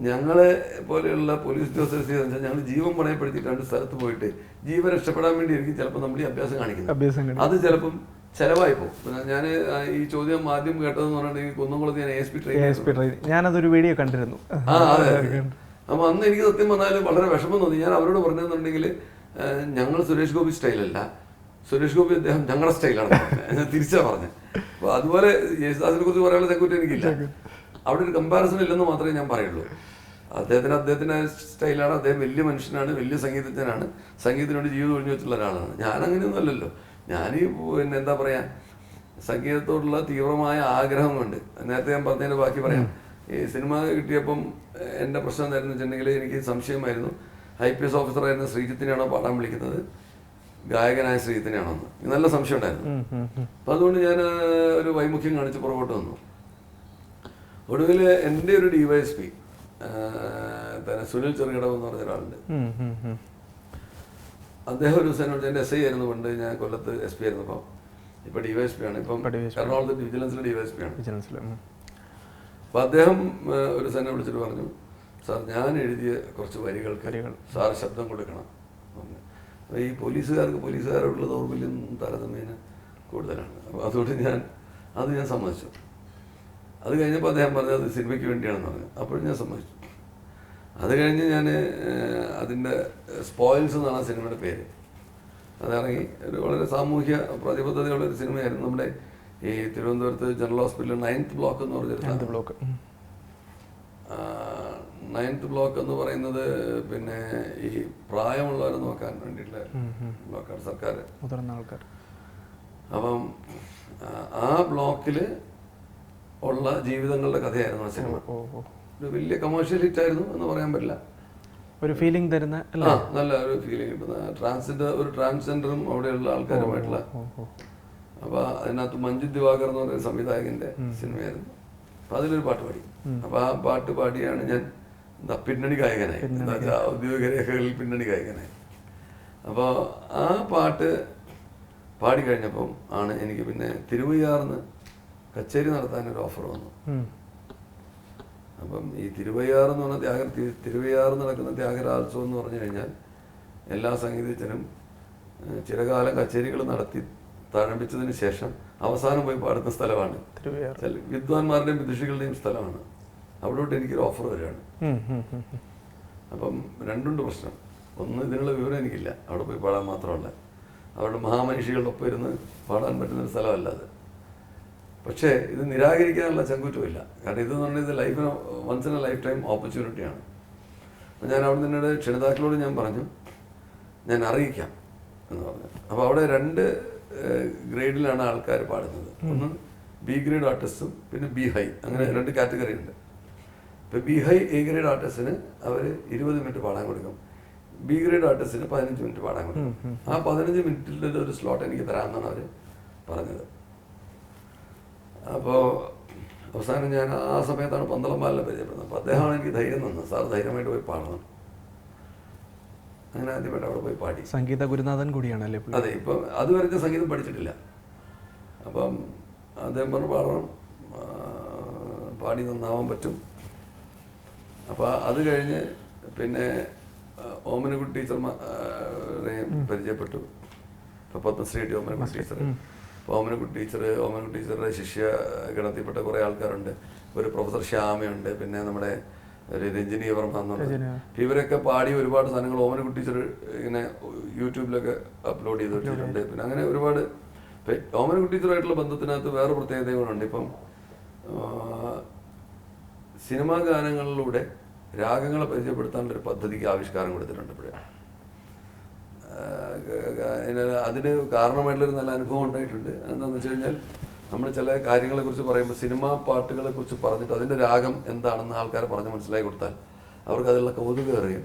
ഞങ്ങളെ പോലെയുള്ള പോലീസ് ഉദ്യോഗസ്ഥർ ഞങ്ങൾ ജീവൻ പണയപ്പെടുത്തിയിട്ടാണ് സ്ഥലത്ത് പോയിട്ട് ജീവൻ രക്ഷപ്പെടാൻ വേണ്ടി എനിക്ക് ചിലപ്പോൾ നമ്മൾ ഈ അഭ്യാസം കാണിക്കുന്നത്. അത് ചിലപ്പം ചെലവായി പോകും. ഞാൻ ഈ ചോദ്യം ആദ്യം കേട്ടതെന്ന് പറഞ്ഞിട്ടുണ്ടെങ്കിൽ കുന്നംകുളത്ത് ഞാൻ ASP ട്രെയിൻ, ഞാനതൊരു വീഡിയോ കണ്ടിരുന്നു. അതെ. അപ്പം അന്ന് എനിക്ക് സത്യം പറഞ്ഞാൽ വളരെ വിഷമം തോന്നി. ഞാൻ അവരോട് പറഞ്ഞതെന്നുണ്ടെങ്കിൽ ഞങ്ങൾ സുരേഷ് ഗോപി സ്റ്റൈലല്ല, സുരേഷ് ഗോപി അദ്ദേഹം ഞങ്ങളുടെ സ്റ്റൈലാണ് പറഞ്ഞത്, തിരിച്ചാ പറഞ്ഞത്. അപ്പോൾ അതുപോലെ യേശുദാസിനെ കുറിച്ച് പറയാനുള്ള തെക്കുറ്റം എനിക്കില്ല. അവിടെ ഒരു കമ്പാരിസൺ ഇല്ലെന്ന് മാത്രമേ ഞാൻ പറയുള്ളൂ. അദ്ദേഹത്തിൻ്റെ സ്റ്റൈലാണ്. അദ്ദേഹം വലിയ മനുഷ്യനാണ്, വലിയ സംഗീതജ്ഞനാണ്, സംഗീതത്തിനോട് ജീവിതം ഒഴിഞ്ഞു വെച്ചുള്ള ഒരാളാണ്. ഞാൻ അങ്ങനെയൊന്നും അല്ലല്ലോ. ഞാനീ പിന്നെ എന്താ പറയുക, സംഗീതത്തോടുള്ള തീവ്രമായ ആഗ്രഹം കൊണ്ട്, നേരത്തെ ഞാൻ പറഞ്ഞതിൻ്റെ ബാക്കി പറയാം. ഈ സിനിമ കിട്ടിയപ്പം എൻ്റെ പ്രശ്നം എന്തായിരുന്നു വെച്ചിട്ടുണ്ടെങ്കിൽ എനിക്ക് സംശയമായിരുന്നു, IPS ഓഫീസറായിരുന്ന ശ്രീജിത്തിനെയാണോ പാടാൻ വിളിക്കുന്നത്, ഗായകനായ ശ്രീജിത്തിനെയാണോന്ന് നല്ല സംശയം ഉണ്ടായിരുന്നു. അപ്പം അതുകൊണ്ട് ഞാൻ ഒരു വൈമുഖ്യം കാണിച്ച് പുറകോട്ട് വന്നു. ഒടുവിൽ എൻ്റെ ഒരു DYSP തന്നെ സുനിൽ ചെറുകിടവ് എന്ന് പറഞ്ഞ ഒരാളുണ്ട്. അദ്ദേഹം ഒരു ദിവസം എൻ്റെ SI ആയിരുന്നു പണ്ട്, ഞാൻ കൊല്ലത്ത് SP ആയിരുന്നപ്പോൾ. ഇപ്പം DYSP ആണ്. ഇപ്പം എറണാകുളത്ത് വിജിലൻസിലെ DYSP ആണ്. അപ്പം അദ്ദേഹം ഒരു ദിവസം വിളിച്ചിട്ട് പറഞ്ഞു, സാർ ഞാൻ എഴുതിയ കുറച്ച് വരികൾക്ക് സാർ ശബ്ദം കൊടുക്കണം. ഈ പോലീസുകാരോടുള്ള ദൗർബല്യം താരതമ്യേന കൂടുതലാണ്. അപ്പോൾ അതുകൊണ്ട് ഞാൻ സമ്മതിച്ചു. അത് കഴിഞ്ഞപ്പോൾ അദ്ദേഹം പറഞ്ഞത് സിനിമയ്ക്ക് വേണ്ടിയാണെന്ന് പറഞ്ഞു. അപ്പോഴും ഞാൻ സമ്മതിച്ചു. അത് കഴിഞ്ഞ് ഞാൻ അതിൻ്റെ സ്പോയിൽസ് എന്നാണ് ആ സിനിമയുടെ പേര്. അതിറങ്ങി ഒരു വളരെ സാമൂഹ്യ പ്രതിബദ്ധതയുള്ളൊരു സിനിമയായിരുന്നു. നമ്മുടെ ഈ തിരുവനന്തപുരത്ത് ജനറൽ ഹോസ്പിറ്റലിൽ 9th ബ്ലോക്ക് എന്ന് പറഞ്ഞൊരു 9th ബ്ലോക്ക് എന്ന് പറയുന്നത് പിന്നെ ഈ പ്രായമുള്ളവരെ നോക്കാൻ വേണ്ടിയിട്ടുള്ള ബ്ലോക്കാണ്, സർക്കാർ മുതിർന്ന ആൾക്കാർ. അപ്പം ആ ബ്ലോക്കിൽ ഉള്ള ജീവിതങ്ങളുടെ കഥയായിരുന്നു ആ സിനിമ. ഒരു വലിയ കമേഴ്ഷ്യൽ ഹിറ്റായിരുന്നു എന്ന് പറയാൻ പറ്റില്ല. ഒരു ഫീലിംഗ് തരുന്ന ആ നല്ല ഒരു ഫീലിംഗ് കിട്ടുന്ന ഒരു ട്രാൻസ്ജെൻഡറും അവിടെയുള്ള ആൾക്കാരുമായിട്ടുള്ള. അപ്പോൾ അതിനകത്ത് മഞ്ജു ദിവാകർ എന്ന് പറയുന്ന സംവിധായകന്റെ സിനിമയായിരുന്നു. അപ്പോൾ അതിലൊരു പാട്ട് പാടി. അപ്പോൾ ആ പാട്ട് പാടിയാണ് ഞാൻ പിന്നണി ഗായകനായി, ഔദ്യോഗിക രേഖകളിൽ പിന്നണി ഗായകനായി. അപ്പോൾ ആ പാട്ട് പാടിക്കഴിഞ്ഞപ്പം ആണ് എനിക്ക് പിന്നെ തിരുവയ്യാറിന്ന് കച്ചേരി നടത്താനൊരു ഓഫർ വന്നു. അപ്പം ഈ തിരുവയ്യാർ എന്ന് പറഞ്ഞ തിരുവയ്യാർ നടക്കുന്ന ത്യാഗരാജോത്സവം എന്ന് പറഞ്ഞു കഴിഞ്ഞാൽ എല്ലാ സംഗീതജ്ഞനും ചിരകാലം കച്ചേരികൾ നടത്തി താഴമ്പിച്ചതിന് ശേഷം അവസാനം പോയി പാടുന്ന സ്ഥലമാണ്. വിദ്വാൻമാരുടെയും വിദുഷികളുടെയും സ്ഥലമാണ്. അവിടോട്ട് എനിക്കൊരു ഓഫർ വരികയാണ്. അപ്പം രണ്ടുണ്ട് പ്രശ്നം. ഒന്ന്, ഇതിനുള്ള വിവരം എനിക്കില്ല, അവിടെ പോയി പാടാൻ മാത്രമല്ല, അവരുടെ മഹാമനുഷികളുടെ ഒപ്പം ഇരുന്ന് പാടാൻ പറ്റുന്നൊരു സ്ഥലമല്ല അത്. പക്ഷേ ഇത് നിരാകരിക്കാനുള്ള ചങ്കൂറ്റമില്ല. കാരണം ഇതെന്ന് പറഞ്ഞാൽ ഇത് ലൈഫിന് once in a lifetime ഓപ്പർച്യൂണിറ്റിയാണ്. അപ്പം ഞാൻ അവിടെ നിന്നോട് ക്ഷണിതാക്കളോട് ഞാൻ പറഞ്ഞു, ഞാൻ അറിയിക്കാം എന്ന് പറഞ്ഞു. അപ്പോൾ അവിടെ 2 ഗ്രേഡിലാണ് ആൾക്കാർ പാടുന്നത്. ഒന്ന് ബി ഗ്രേഡ് ആർട്ടിസ്റ്റും പിന്നെ ബി ഹൈ, അങ്ങനെ 2 കാറ്റഗറി ഉണ്ട്. ഇപ്പോൾ ബി ഹൈ എ ഗ്രേഡ് ആർട്ടിസ്റ്റിന് അവർ 20 മിനിറ്റ് പാടാൻ കൊടുക്കും. ബി ഗ്രേഡ് ആർട്ടിസ്റ്റിന് 15 മിനിറ്റ് പാടാൻ കൊടുക്കും. ആ 15 മിനിറ്റിൻ്റെ ഒരു സ്ലോട്ട് എനിക്ക് തരാമെന്നാണ് അവർ പറഞ്ഞത്. അപ്പോൾ അവസാനം ഞാൻ ആ സമയത്താണ് പന്തളം ബാലനെ പരിചയപ്പെടുന്നത്. അപ്പോൾ അദ്ദേഹമാണ് എനിക്ക് ധൈര്യം തന്നത്, സാർ ധൈര്യമായിട്ട് പോയി പാടണം. അങ്ങനെ ആദ്യമായിട്ട് അവിടെ പോയി പാടി. സംഗീത ഗുരുനാഥൻ കൂടിയാണല്ലേ? അതെ. ഇപ്പം അതുവരെ സംഗീതം പഠിച്ചിട്ടില്ല. അപ്പം അദ്ദേഹം പറഞ്ഞു പാടണം, പാടി നന്നാവാൻ പറ്റും. അപ്പോൾ അത് കഴിഞ്ഞ് പിന്നെ ഓമനക്കുട്ടി ടീച്ചർമാരെയും പരിചയപ്പെട്ടു. ഇപ്പോൾ പത്മശ്രീ ഓമനക്കുട്ടി ടീച്ചർ, ഓമനക്കുട്ടി ടീച്ചറുടെ ശിഷ്യ ഗണത്തിൽപ്പെട്ട കുറേ ആൾക്കാരുണ്ട്. ഒരു പ്രൊഫസർ ശ്യാമയുണ്ട്, പിന്നെ നമ്മുടെ ഒരു രഞ്ജിനി വർമ്മ എന്നുണ്ട്. ഇവരൊക്കെ പാടി ഒരുപാട് സാധനങ്ങൾ ഓമനക്കുട്ടി ടീച്ചർ ഇങ്ങനെ യൂട്യൂബിലൊക്കെ അപ്ലോഡ് ചെയ്ത് വെച്ചിട്ടുണ്ട്. പിന്നെ അങ്ങനെ ഒരുപാട് ഓമനക്കുട്ടി ടീച്ചറുമായിട്ടുള്ള ബന്ധത്തിനകത്ത് വേറെ പ്രത്യേകതകളുണ്ട്. ഇപ്പം സിനിമാ ഗാനങ്ങളിലൂടെ രാഗങ്ങളെ പരിചയപ്പെടുത്താനുള്ളൊരു പദ്ധതിക്ക് ആവിഷ്കാരം കൊടുത്തിട്ടുണ്ട്. ഇപ്പോഴേ അതിന് കാരണമായിട്ടുള്ളൊരു നല്ല അനുഭവം ഉണ്ടായിട്ടുണ്ട്. എന്താണെന്ന് വെച്ച് കഴിഞ്ഞാൽ നമ്മൾ ചില കാര്യങ്ങളെക്കുറിച്ച് പറയുമ്പോൾ സിനിമാ പാട്ടുകളെ കുറിച്ച് പറഞ്ഞിട്ട് അതിൻ്റെ രാഗം എന്താണെന്ന് ആൾക്കാരെ പറഞ്ഞ് മനസ്സിലാക്കി കൊടുത്താൽ അവർക്ക് അതിലുള്ള കൗതുകം അറിയും,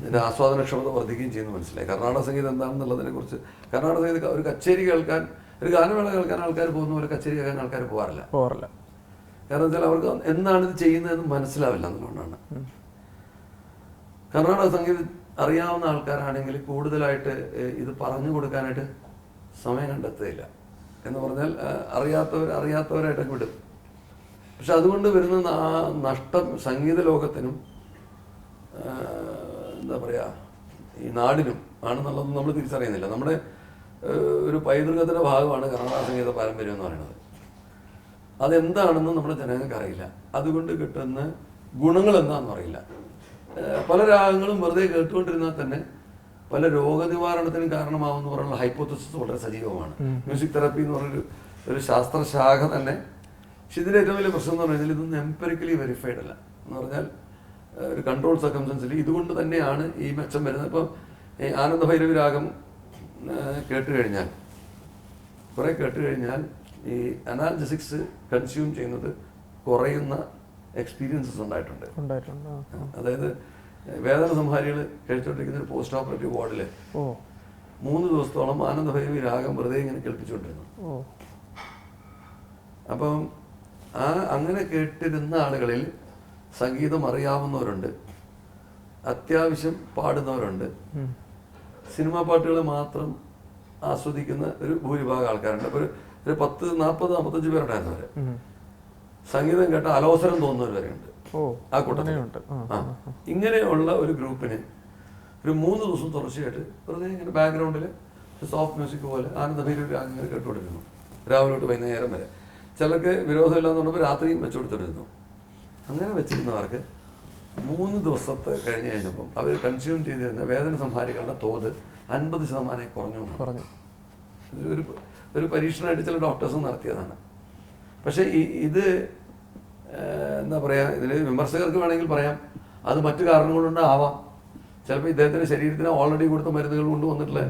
അതിൻ്റെ ആസ്വാദനക്ഷമത വർദ്ധിക്കുകയും ചെയ്യുന്നു മനസ്സിലായി. കർണാടക സംഗീതം എന്താണെന്നുള്ളതിനെ കുറിച്ച്, കർണാടക സംഗീതം ഒരു കച്ചേരി കേൾക്കാൻ, ഒരു ഗാനമേള കേൾക്കാൻ ആൾക്കാർ പോകുന്ന പോലെ കച്ചേരി കേൾക്കാൻ ആൾക്കാർ പോകാറില്ല. കാരണം വെച്ചാൽ അവർക്ക് എന്താണ് ഇത് ചെയ്യുന്നതെന്ന് മനസ്സിലാവില്ല എന്നുകൊണ്ടാണ്. കർണാടക സംഗീതം അറിയാവുന്ന ആൾക്കാരാണെങ്കിൽ കൂടുതലായിട്ട് ഇത് പറഞ്ഞു കൊടുക്കാനായിട്ട് സമയം കണ്ടെത്തുകയില്ല. എന്ന് പറഞ്ഞാൽ അറിയാത്തവരായിട്ട് വിടും. പക്ഷെ അതുകൊണ്ട് വരുന്ന നഷ്ടം സംഗീത ലോകത്തിനും എന്താ പറയുക ഈ നാടിനും ആണെന്നുള്ളത് നമ്മൾ തിരിച്ചറിയുന്നില്ല. നമ്മുടെ ഒരു പൈതൃകത്തിൻ്റെ ഭാഗമാണ് കർണാടക സംഗീത പാരമ്പര്യം എന്ന് പറയുന്നത്. അതെന്താണെന്ന് നമ്മുടെ ജനങ്ങൾക്ക് അറിയില്ല. അതുകൊണ്ട് കിട്ടുന്ന ഗുണങ്ങൾ എന്താണെന്ന് അറിയില്ല. പല രാഗങ്ങളും വെറുതെ കേട്ടുകൊണ്ടിരുന്നാൽ തന്നെ പല രോഗനിവാരണത്തിനും കാരണമാവുമെന്ന് പറയുന്ന ഹൈപ്പോത്തസിസ് വളരെ സജീവമാണ്. മ്യൂസിക് തെറപ്പി എന്ന് പറഞ്ഞൊരു ശാസ്ത്രശാഖ തന്നെ. പക്ഷെ ഇതിൻ്റെ ഏറ്റവും വലിയ പ്രശ്നം എന്ന് പറഞ്ഞാൽ ഇതൊന്നും എംപെറിക്കലി വെരിഫൈഡ് അല്ല. എന്ന് പറഞ്ഞാൽ ഒരു കൺട്രോൾ സർക്കംസ്റ്റൻസിൽ ഇതുകൊണ്ട് തന്നെയാണ് ഈ മെച്ചം വരുന്നത്. ഇപ്പം ഈ ആനന്ദഭൈരവി രാഗം കേട്ടുകഴിഞ്ഞാൽ ഈ അനാൽജസിക്സ് കൺസ്യൂം ചെയ്യുന്നത് കുറയുന്ന എക്സ്പീരിയൻസസ് ഉണ്ടായിട്ടുണ്ട്. അതായത് വേദന സംഹാരികൾ കഴിച്ചുകൊണ്ടിരിക്കുന്ന ഒരു പോസ്റ്റ് ഓപ്പറേറ്റീവ് വാർഡിൽ 3 ദിവസത്തോളം ആനന്ദഭൈരവി രാഗം വെറുതെ ഇങ്ങനെ കേൾപ്പിച്ചുകൊണ്ടിരുന്നു. അപ്പം അങ്ങനെ കേട്ടിരുന്ന ആളുകളിൽ സംഗീതം അറിയാവുന്നവരുണ്ട്, അത്യാവശ്യം പാടുന്നവരുണ്ട്, സിനിമാ പാട്ടുകൾ മാത്രം ആസ്വദിക്കുന്ന ഒരു ഭൂരിഭാഗം ആൾക്കാരുണ്ട്. അപ്പോൾ ഒരു 40-45 പേരുണ്ടായിരുന്നു അവർ. സംഗീതം കേട്ട അലോസരം തോന്നുന്നവർ വരെയുണ്ട് ആ കൂട്ടത്തിലുണ്ട്. ഇങ്ങനെയുള്ള ഒരു ഗ്രൂപ്പിന് ഒരു 3 ദിവസം തുടർച്ചയായിട്ട് വെറുതെ ഇങ്ങനെ ബാക്ക്ഗ്രൗണ്ടിൽ സോഫ്റ്റ് മ്യൂസിക് പോലെ ആനന്ദഭൈരവി അങ്ങനെ കേട്ടുകൊണ്ടിരുന്നു രാവിലെ തൊട്ട് വൈകുന്നേരം വരെ. ചിലർക്ക് വിരോധമില്ലാന്ന് പറഞ്ഞപ്പോൾ രാത്രിയും വെച്ചുകൊടുത്തിരുന്നു. അങ്ങനെ വെച്ചിരുന്നവർക്ക് 3 ദിവസത്തെ കഴിഞ്ഞ് കഴിഞ്ഞപ്പം അവർ കൺസ്യൂം ചെയ്തിരുന്ന വേദന സംഹാരികളുടെ തോത് 50% കുറഞ്ഞു. ഒരു പരീക്ഷണമായിട്ട് ചില ഡോക്ടേഴ്സും നടത്തിയതാണ്. പക്ഷേ ഇത് എന്താ പറയുക, ഇതിൽ വിമർശകർക്ക് വേണമെങ്കിൽ പറയാം അത് മറ്റു കാരണങ്ങളുണ്ട് ആവാം. ചിലപ്പോൾ ഇദ്ദേഹത്തിൻ്റെ ശരീരത്തിന് ഓൾറെഡി കൊടുത്ത മരുന്നുകൾ കൊണ്ട് വന്നിട്ടുള്ള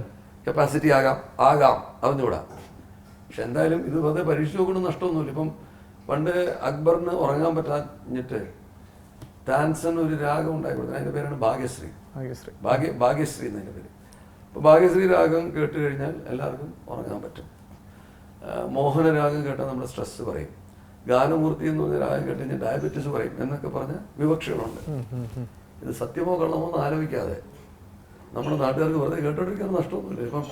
കപ്പാസിറ്റി ആകാം അറിഞ്ഞുകൂടാ. പക്ഷെ എന്തായാലും ഇത് വെറുതെ പരീക്ഷ നോക്കണം, നഷ്ടമൊന്നുമില്ല. ഇപ്പം പണ്ട് അക്ബറിന് ഉറങ്ങാൻ പറ്റാഞ്ഞിട്ട് താൻസൺ ഒരു രാഗം ഉണ്ടാക്കി കൊടുത്തത്. അതിൻ്റെ പേരാണ് ഭാഗ്യശ്രീ. ഭാഗ്യശ്രീ ഭാഗ്യശ്രീ എന്നതിൻ്റെ പേര്. അപ്പോൾ ഭാഗ്യശ്രീ രാഗം കേട്ട് കഴിഞ്ഞാൽ എല്ലാവർക്കും ഉറങ്ങാൻ പറ്റും. മോഹനരാഗം കേട്ടാൽ നമ്മുടെ സ്ട്രെസ് പറയും. ഗാനമൂർത്തി എന്ന് പറഞ്ഞ രാഗം കേട്ട് കഴിഞ്ഞാൽ ഡയബറ്റീസ് പറയും എന്നൊക്കെ പറഞ്ഞ വിവക്ഷകളുണ്ട്. ഇത് സത്യമോ കള്ളമോ എന്ന് ആലോചിക്കാതെ നമ്മുടെ നാട്ടുകാർക്ക് വെറുതെ കേട്ടോണ്ടിരിക്കാൻ നഷ്ടമൊന്നുമില്ല. ഇപ്പം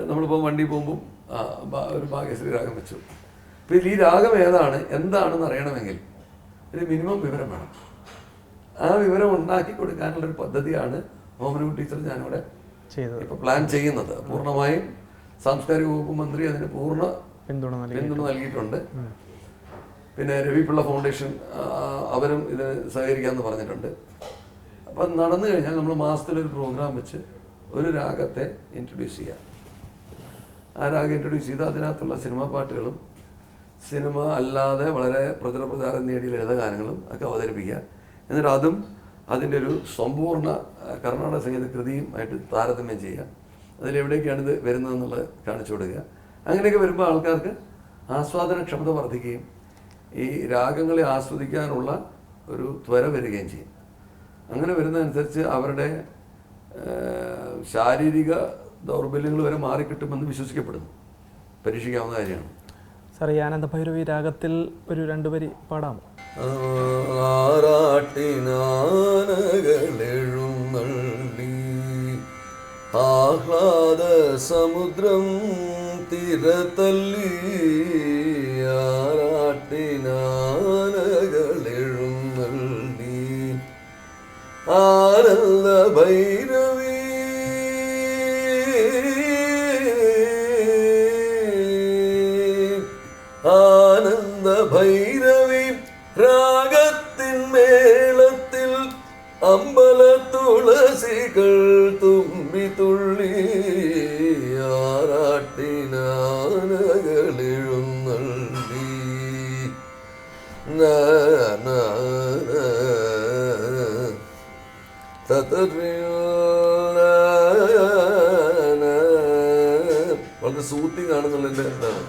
നമ്മളിപ്പോൾ വണ്ടി പോകുമ്പോൾ ഒരു ഭാഗ്യശ്രീ രാഗം വെച്ചു. അപ്പോൾ ഇതിൽ ഈ രാഗം ഏതാണ് എന്താണെന്ന് അറിയണമെങ്കിൽ ഒരു മിനിമം വിവരം വേണം. ആ വിവരം ഉണ്ടാക്കി കൊടുക്കാനുള്ളൊരു പദ്ധതിയാണ് ഓമനക്കുട്ടി ടീച്ചർ ഞാനിവിടെ ഇപ്പോൾ പ്ലാൻ ചെയ്യുന്നത്. പൂർണ്ണമായും സാംസ്കാരിക വകുപ്പ് മന്ത്രി അതിന് പൂർണ്ണ പിന്തുണ നൽകിയിട്ടുണ്ട്. പിന്നെ രവിപിള്ള ഫൗണ്ടേഷൻ അവരും ഇതിന് സഹകരിക്കാമെന്ന് പറഞ്ഞിട്ടുണ്ട്. അപ്പം നടന്നു കഴിഞ്ഞാൽ നമ്മൾ മാസത്തിലൊരു പ്രോഗ്രാം വെച്ച് ഒരു രാഗത്തെ ഇൻട്രൊഡ്യൂസ് ചെയ്യുക. ആ രാഗം ഇൻട്രൊഡ്യൂസ് ചെയ്ത് അതിനകത്തുള്ള സിനിമാ പാട്ടുകളും സിനിമ അല്ലാതെ വളരെ പ്രചാരം നേടിയ ലളിതഗാനങ്ങളും ഒക്കെ അവതരിപ്പിക്കുക. എന്നിട്ട് അതും അതിൻ്റെ ഒരു സമ്പൂർണ്ണ കർണാടക സംഗീത കൃതിയും ആയിട്ട് താരതമ്യം ചെയ്യുക. അതിലെവിടേക്കാണ് ഇത് വരുന്നതെന്നുള്ളത് കാണിച്ചു കൊടുക്കുക. അങ്ങനെയൊക്കെ വരുമ്പോൾ ആൾക്കാർക്ക് ആസ്വാദനക്ഷമത വർദ്ധിക്കുകയും ഈ രാഗങ്ങളെ ആസ്വദിക്കാനുള്ള ഒരു ത്വര വരികയും ചെയ്യും. അങ്ങനെ വരുന്നതനുസരിച്ച് അവരുടെ ശാരീരിക ദൗർബല്യങ്ങൾ വരെ മാറിക്കിട്ടുമെന്ന് വിശ്വസിക്കപ്പെടുന്നു. പരീക്ഷിക്കാവുന്ന കാര്യമാണ്. സാർ, ഈ ആനന്ദ ഭൈരവി രാഗത്തിൽ ഒരു 2 വരി പാടാമോ? ആറാട്ടിനാനകളെഴുന്നള്ളി ആഹ്ലാദ സമുദ്രം തിരതല്ലി ആറാട്ടിനാനകളെഴുന്നള്ളി ആനന്ദ ഭൈരവി ആനന്ദ ഭൈരവി രാഗത്തിൻ മേളത്തിൽ അമ്പല തുളസികൾ തുമ്പി തുള്ളി ആറാട്ടിനാനകളെഴുന്നള്ളി വളരെ സൂത്തി കാണുന്നുള്ളതിൻ്റെ എന്താണ്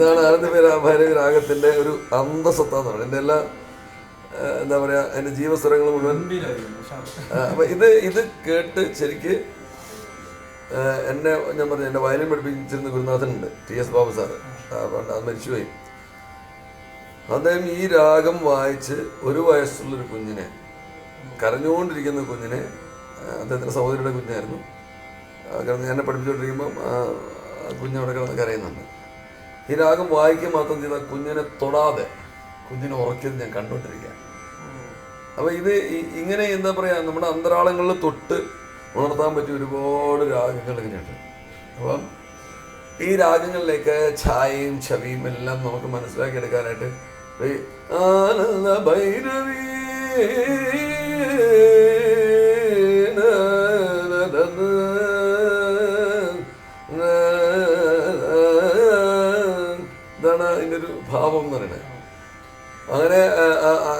ഇതാണ് ആനന്ദ ഭൈരവി രാഗത്തിൻ്റെ ഒരു അന്തസത്ത എന്ന് പറയുന്നത്. എൻ്റെ എല്ലാ എന്താ പറയുക, എൻ്റെ ജീവസ്വരങ്ങൾ മുഴുവൻ. അപ്പം ഇത് കേട്ട് ശരിക്ക് എന്നെ ഞാൻ പറഞ്ഞു, എൻ്റെ വയലിൻ പഠിപ്പിച്ചിരുന്ന ഗുരുനാഥനുണ്ട്, TS ബാബു സാറ്, അത് മരിച്ചുപോയി. അദ്ദേഹം ഈ രാഗം വായിച്ച് 1 വയസ്സുള്ളൊരു കുഞ്ഞിനെ, കരഞ്ഞുകൊണ്ടിരിക്കുന്ന കുഞ്ഞിനെ, അദ്ദേഹത്തിൻ്റെ സഹോദരിയുടെ കുഞ്ഞായിരുന്നു, എന്നെ പഠിപ്പിച്ചുകൊണ്ടിരിക്കുമ്പം കുഞ്ഞവിടെ കിടന്ന് കരയുന്നുണ്ട്. ഈ രാഗം വായിക്കുക മാത്രം ചെയ്ത കുഞ്ഞിനെ തൊടാതെ കുഞ്ഞിനെ ഉറക്കിയത് ഞാൻ കണ്ടുകൊണ്ടിരിക്കുക. അപ്പം ഇത് ഇങ്ങനെ എന്താ പറയുക, നമ്മുടെ അന്തരാളങ്ങളിൽ തൊട്ട് ഉണർത്താൻ പറ്റിയ ഒരുപാട് രാഗങ്ങൾ ഇങ്ങനെയുണ്ട്. അപ്പം ഈ രാഗങ്ങളിലേക്ക് ഛായയും ഛവിയും എല്ലാം നമുക്ക് മനസ്സിലാക്കിയെടുക്കാനായിട്ട് ആനന്ദ ഭൈരവി ഇതാണ് അതിൻ്റെ ഒരു ഭാവം എന്ന് പറയുന്നത്. അങ്ങനെ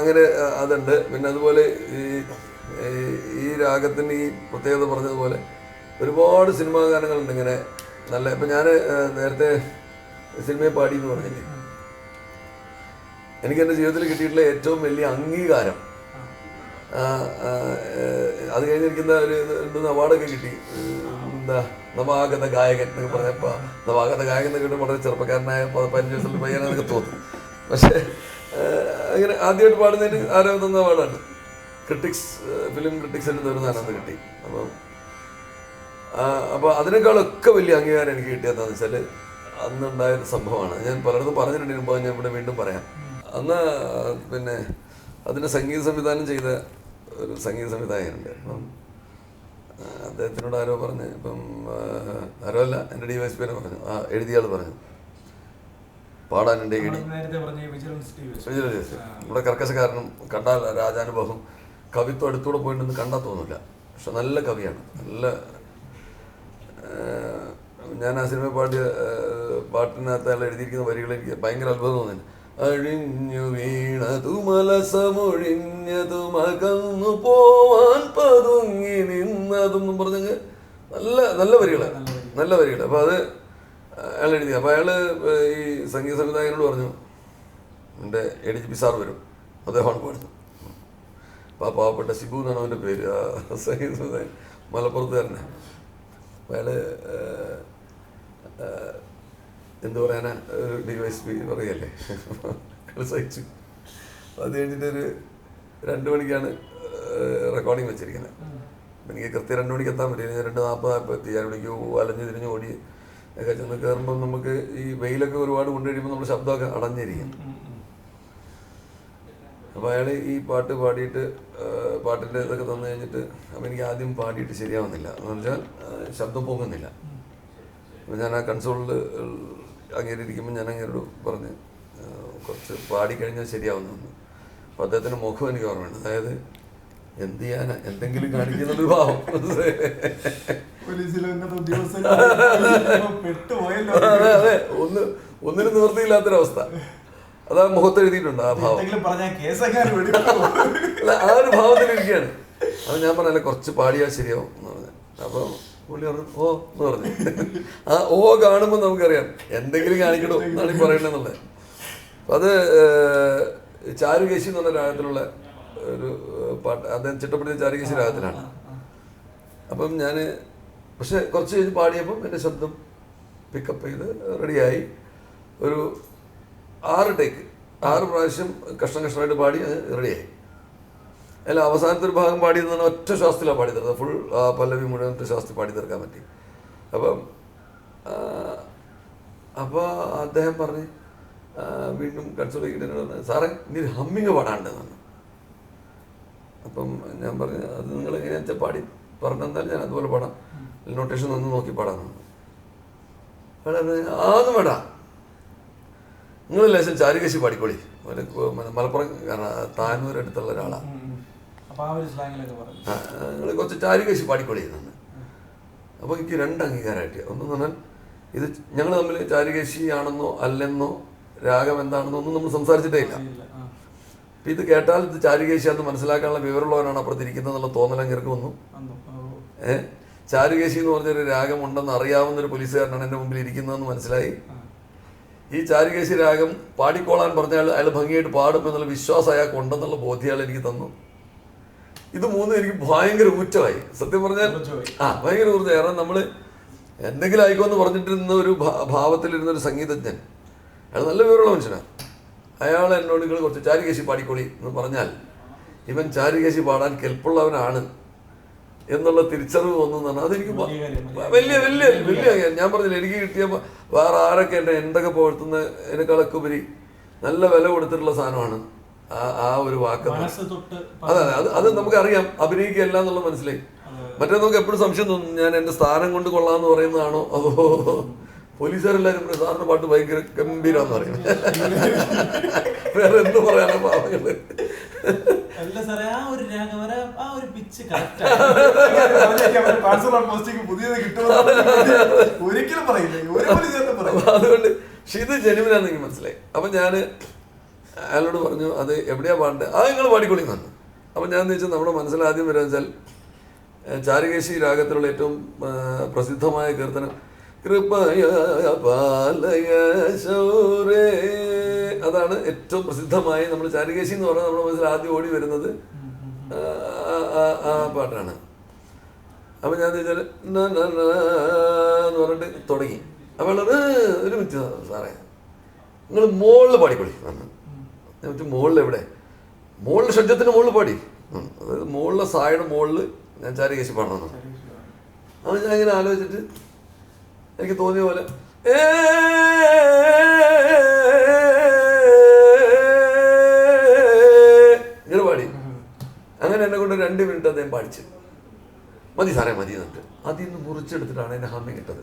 അങ്ങനെ അതുണ്ട്. പിന്നെ അതുപോലെ ഈ രാഗത്തിൻ്റെ ഈ പ്രത്യേകത പറഞ്ഞതുപോലെ ഒരുപാട് സിനിമാ ഗാനങ്ങളുണ്ട് ഇങ്ങനെ നല്ല. ഇപ്പം ഞാൻ നേരത്തെ സിനിമയെ പാടി എന്ന് പറഞ്ഞില്ലേ, എനിക്ക് എൻ്റെ ജീവിതത്തിൽ കിട്ടിയിട്ടുള്ള ഏറ്റവും വലിയ അംഗീകാരം, അത് കഴിഞ്ഞിരിക്കുന്ന ഒരു 2 അവാർഡൊക്കെ കിട്ടി. എന്താ നവാഗത ഗായകൻ എന്നൊക്കെ പറഞ്ഞപ്പോൾ നവാഗത ഗായകൻ എന്നൊക്കെ കിട്ടും വളരെ ചെറുപ്പക്കാരനായ 15 വയസ്സുള്ള പയ്യനെന്നൊക്കെ തോന്നും. പക്ഷേ അങ്ങനെ ആദ്യമായിട്ട് പാടുന്നതിന് ആരോ തന്ന അവാർഡാണ്. ക്രിട്ടിക്സ് ഫിലിം ക്രിട്ടിക്സിൻ്റെ തരുന്നതാണ് കിട്ടി. അപ്പോൾ അതിനേക്കാളൊക്കെ വലിയ അംഗീകാരം എനിക്ക് കിട്ടിയതെന്ന് വെച്ചാൽ അന്നുണ്ടായൊരു സംഭവമാണ്. ഞാൻ പലർക്കും പറഞ്ഞിട്ടുണ്ട് മുമ്പ്, ഞാൻ ഇവിടെ വീണ്ടും പറയാം. അന്ന് പിന്നെ അതിന് സംഗീത സംവിധാനം ചെയ്ത ഒരു സംഗീത സംവിധായകനുണ്ട്. അപ്പം അദ്ദേഹത്തിനോട് ആരോ പറഞ്ഞ്, ഇപ്പം ആരോ അല്ല, എൻ്റെ DYSP പറഞ്ഞു, എഴുതിയ ആൾ പറഞ്ഞു പാടാനുണ്ട് നമ്മുടെ കർക്കശക്കാരനും കണ്ടാൽ രാജാനുഭവം കവിത്വം അടുത്തൂടെ പോയിട്ടൊന്നും കണ്ടാൽ തോന്നില്ല. പക്ഷെ നല്ല കവിയാണ്, നല്ല. ഞാൻ ആ സിനിമ പാടിയ പാട്ടിനകത്ത് അയാൾ എഴുതിയിരിക്കുന്ന വരികൾ എനിക്ക് ഭയങ്കര അത്ഭുതം തോന്നില്ല. അഴിഞ്ഞു വീണതു മലസമൊഴിഞ്ഞതും അകന്നു പോവാൻ പതുങ്ങി നിന്നതും പറഞ്ഞെങ്കിൽ നല്ല നല്ല വരികൾ, നല്ല വരികൾ. അപ്പോൾ അത് അയാൾ എഴുതി. അപ്പോൾ അയാൾ ഈ സംഗീത സംവിധായകനോട് പറഞ്ഞു, എൻ്റെ ADGP സാർ വരും, അദ്ദേഹമാണ് പാടുന്നത്. അപ്പോൾ ആ പാവപ്പെട്ട ശിബു എന്നാണ് അവൻ്റെ പേര്, ആ സംഗീത സംവിധായകൻ, മലപ്പുറത്ത് തന്നെ. അപ്പോൾ അയാൾ എന്ത് പറയാനാ, DYSP പറയല്ലേ, സഹിച്ചു. അത് കഴിഞ്ഞിട്ടൊരു 2 മണിക്കാണ് റെക്കോർഡിങ് വെച്ചിരിക്കുന്നത്. എനിക്ക് കൃത്യം 2 മണിക്ക് എത്താൻ പറ്റില്ല. ഞാൻ 2:40 എത്തി. 2 മണിക്ക് അലഞ്ഞു തിരിഞ്ഞ് ഓടി ഒക്കെ ചെന്ന് കയറുമ്പോൾ നമുക്ക് ഈ വെയിലൊക്കെ ഒരുപാട് കൊണ്ടുവരുമ്പോൾ നമ്മുടെ ശബ്ദമൊക്കെ അടഞ്ഞിരിക്കും. അപ്പോൾ അയാൾ ഈ പാട്ട് പാടിയിട്ട് പാട്ടിൻ്റെ ഇതൊക്കെ തന്നു കഴിഞ്ഞിട്ട്, അപ്പോൾ എനിക്ക് ആദ്യം പാടിയിട്ട് ശരിയാവുന്നില്ല എന്ന് വെച്ചാൽ ശബ്ദം പൊങ്ങുന്നില്ല. അപ്പോൾ ഞാൻ ആ കൺസോളിൽ അങ്ങനെ ഇരിക്കുമ്പോൾ ഞാൻ അങ്ങേരോട് പറഞ്ഞ് കുറച്ച് പാടിക്കഴിഞ്ഞാൽ ശരിയാവുന്നു. അപ്പോൾ അദ്ദേഹത്തിൻ്റെ മുഖം എനിക്ക് ഓർമ്മയുണ്ട്. അതായത് എന്ത് ചെയ്യാനാ, എന്തെങ്കിലും കാണിക്കുന്നൊരു ഭാവം. അതെ, ഒന്നിനും നിവൃത്തിയില്ലാത്തൊരവസ്ഥ. അതാ മുഖത്ത് എഴുതിയിട്ടുണ്ട് ആ ഭാവം. അല്ല, ആ ഒരു ഭാവത്തിലിരിക്കുകയാണ്. അത് ഞാൻ പറഞ്ഞല്ലേ കുറച്ച് പാടിയാൽ ശരിയാവും എന്ന് പറഞ്ഞു. അപ്പോൾ പുള്ളി പറഞ്ഞു ഓ എന്ന് പറഞ്ഞു. ആ ഓ കാണുമ്പോൾ നമുക്കറിയാം എന്തെങ്കിലും കാണിക്കണോ എന്നാണ് ഈ പറയണമെന്നുള്ളത്. അപ്പം അത് ചാരുകേശി എന്ന് പറഞ്ഞ രാഗത്തിലുള്ള ഒരു പാട്ട്, അദ്ദേഹം ചിട്ടപ്പെടുത്തിയ ചാരുകേശി രാഗത്തിലാണ്. അപ്പം ഞാൻ പക്ഷെ കുറച്ച് കഴിഞ്ഞ് പാടിയപ്പം എൻ്റെ ശബ്ദം പിക്കപ്പ് ചെയ്ത് റെഡിയായി. ഒരു 6 ടേക്ക് 6 പ്രാവശ്യം കഷ്ണമായിട്ട് പാടി അത് റെഡിയായി. അല്ല, അവസാനത്തെ ഒരു ഭാഗം പാടിയത് തന്നെ ഒറ്റ ശ്വാസത്തിലാണ് പാടി തീർത്തത്. ഫുൾ പല്ലവി മുഴുവൻ ഒറ്റ ശ്വാസത്തിൽ പാടി തീർക്കാൻ പറ്റി. അപ്പോൾ അദ്ദേഹം പറഞ്ഞ് വീണ്ടും കൺസോളിക്കിട്ട് പറഞ്ഞു, സാറേ ഇനി ഹമ്മിങ് പാടാണ്ടെന്ന്. അപ്പം ഞാൻ പറഞ്ഞു അത് നിങ്ങൾ എങ്ങനെയാണെന്ന് വെച്ചാൽ പാടി പറഞ്ഞെന്തായാലും ഞാൻ അതുപോലെ പാടാം, നോട്ടേഷൻ ഒന്ന് നോക്കി പാടാമെന്ന്. ആന്ന് വേണ്ട, നിങ്ങൾ ലേശം ചാരുകേശി പാടിക്കോളി. മലപ്പുറം താനൂർ അടുത്തുള്ള ഒരാളാണ്. നിങ്ങൾ കുറച്ച് ചാരുകേശി പാടിക്കോളി എന്നാണ്. അപ്പോൾ എനിക്ക് 2 അംഗീകാരമായിട്ട്. ഒന്നെന്ന് പറഞ്ഞാൽ ഇത് ഞങ്ങൾ തമ്മിൽ ചാരുകേശി ആണെന്നോ അല്ലെന്നോ രാഗം എന്താണെന്നോ ഒന്നും നമ്മൾ സംസാരിച്ചിട്ടേ ഇല്ല. അപ്പം ഇത് കേട്ടാൽ ഇത് ചാരുകേശിയാണെന്ന് മനസ്സിലാക്കാനുള്ള വിവരമുള്ളവരാണ് അപ്പുറത്തിരിക്കുന്നതെന്നുള്ള തോന്നൽ അങ്ങേർക്ക് വന്നു. ചാരുകേശി എന്ന് പറഞ്ഞൊരു രാഗമുണ്ടെന്ന് അറിയാവുന്നൊരു പോലീസുകാരനാണ് എൻ്റെ മുമ്പിൽ ഇരിക്കുന്നതെന്ന് മനസ്സിലായി. ഈ ചാരുകേശി രാഗം പാടിക്കോളാൻ പറഞ്ഞാൽ അയാൾ ഭംഗിയായിട്ട് പാടും എന്നുള്ള വിശ്വാസം അയാൾക്ക് ഉണ്ടെന്നുള്ള ബോധ്യം അയാൾ എനിക്ക് തന്നു. ഇത് 3 എനിക്ക് ഭയങ്കര ഊറ്റമായി. സത്യം പറഞ്ഞാൽ ഭയങ്കര ഊർജ്ജം. കാരണം നമ്മൾ എന്തെങ്കിലും ആയിക്കോന്ന് പറഞ്ഞിട്ടിരുന്ന ഒരു ഭാവത്തിലിരുന്നൊരു സംഗീതജ്ഞൻ, അയാൾ നല്ല വിവരമുള്ള മനുഷ്യനാണ്. അയാൾ എന്നോട് നിങ്ങൾ കുറച്ച് ചാരുകേശി പാടിക്കോളി എന്ന് പറഞ്ഞാൽ ഇവൻ ചാരുകേശി പാടാൻ കെൽപ്പുള്ളവനാണ് എന്നുള്ള തിരിച്ചറിവ് വന്നതാണ്. അതെനിക്ക് വലിയ വലിയ വലിയ ഞാൻ പറഞ്ഞില്ല, എനിക്ക് കിട്ടിയ വേറെ ആരൊക്കെ എന്തൊക്കെ പുകഴ്ത്തുന്ന എന്നെക്കാളൊക്കെ ഉപരി നല്ല വില കൊടുത്തിട്ടുള്ള സാധനമാണ് ആ ഒരു വാക്ക്. അതെ, അത് നമുക്കറിയാം, അഭിനയിക്കുകയല്ല എന്നുള്ള മനസ്സിലായി. മറ്റേ നമുക്ക് എപ്പോഴും സംശയം തോന്നും, ഞാൻ എൻ്റെ സ്ഥാനം കൊണ്ട് കൊള്ളാമെന്ന് പറയുന്നതാണോ അതോ പോലീസുകാരെല്ലാവരും സാറിന് പാട്ട് ഭയങ്കര ഗംഭീരമെന്ന് പറയുന്നത്. വേറെ എന്ത് പറയാനാ പാവങ്ങള്. അതുകൊണ്ട് പക്ഷെ ഇത് ജനുവിനാന്ന് എനിക്ക് മനസ്സിലായി. അപ്പം ഞാൻ അയാളോട് പറഞ്ഞു അത് എവിടെയാ പാടേണ്ടത്, നിങ്ങൾ പാടിക്കൊള്ളി എന്ന് പറഞ്ഞു. അപ്പം ഞാൻ വെച്ചാൽ നമ്മുടെ മനസ്സിൽ ആദ്യം വരിക വെച്ചാൽ ചാരുകേശി രാഗത്തിലുള്ള ഏറ്റവും പ്രസിദ്ധമായ കീർത്തനം കൃപയ പാലയ ശൗരേ, അതാണ് ഏറ്റവും പ്രസിദ്ധമായി നമ്മൾ ചാരുകേശി എന്ന് പറഞ്ഞാൽ നമ്മുടെ മനസ്സിൽ ആദ്യം ഓടി വരുന്നത് ആ പാട്ടാണ്. അപ്പം ഞാൻ ചോദിച്ചാൽ എന്ന് പറഞ്ഞിട്ട് തുടങ്ങി. അപ്പോൾ ഒരു മിനിറ്റ് സാറേ നിങ്ങൾ മുകളിൽ പാടിക്കൊള്ളി പറഞ്ഞു. ഞാൻ വെച്ചാൽ മുകളിൽ എവിടെ, മുകളിൽ ഷഡ്ജത്തിന് മുകളിൽ പാടി, അതായത് മുകളിലെ സായുടെ മുകളിൽ ഞാൻ ചാരുകേശി പാടണം. അപ്പം ഞാൻ ഇങ്ങനെ ആലോചിച്ചിട്ട് എനിക്ക് തോന്നിയ പോലെ ഇങ്ങനെ പാടി. അങ്ങനെ എന്നെ കൊണ്ട് 2 മിനിറ്റ് അദ്ദേഹം പാടിച്ച് മതി സാറേ മതി എന്നിട്ട് അതിൽ നിന്ന് മുറിച്ചെടുത്തിട്ടാണ് എന്നെ ഹമ്മിങ് ഇട്ടത്.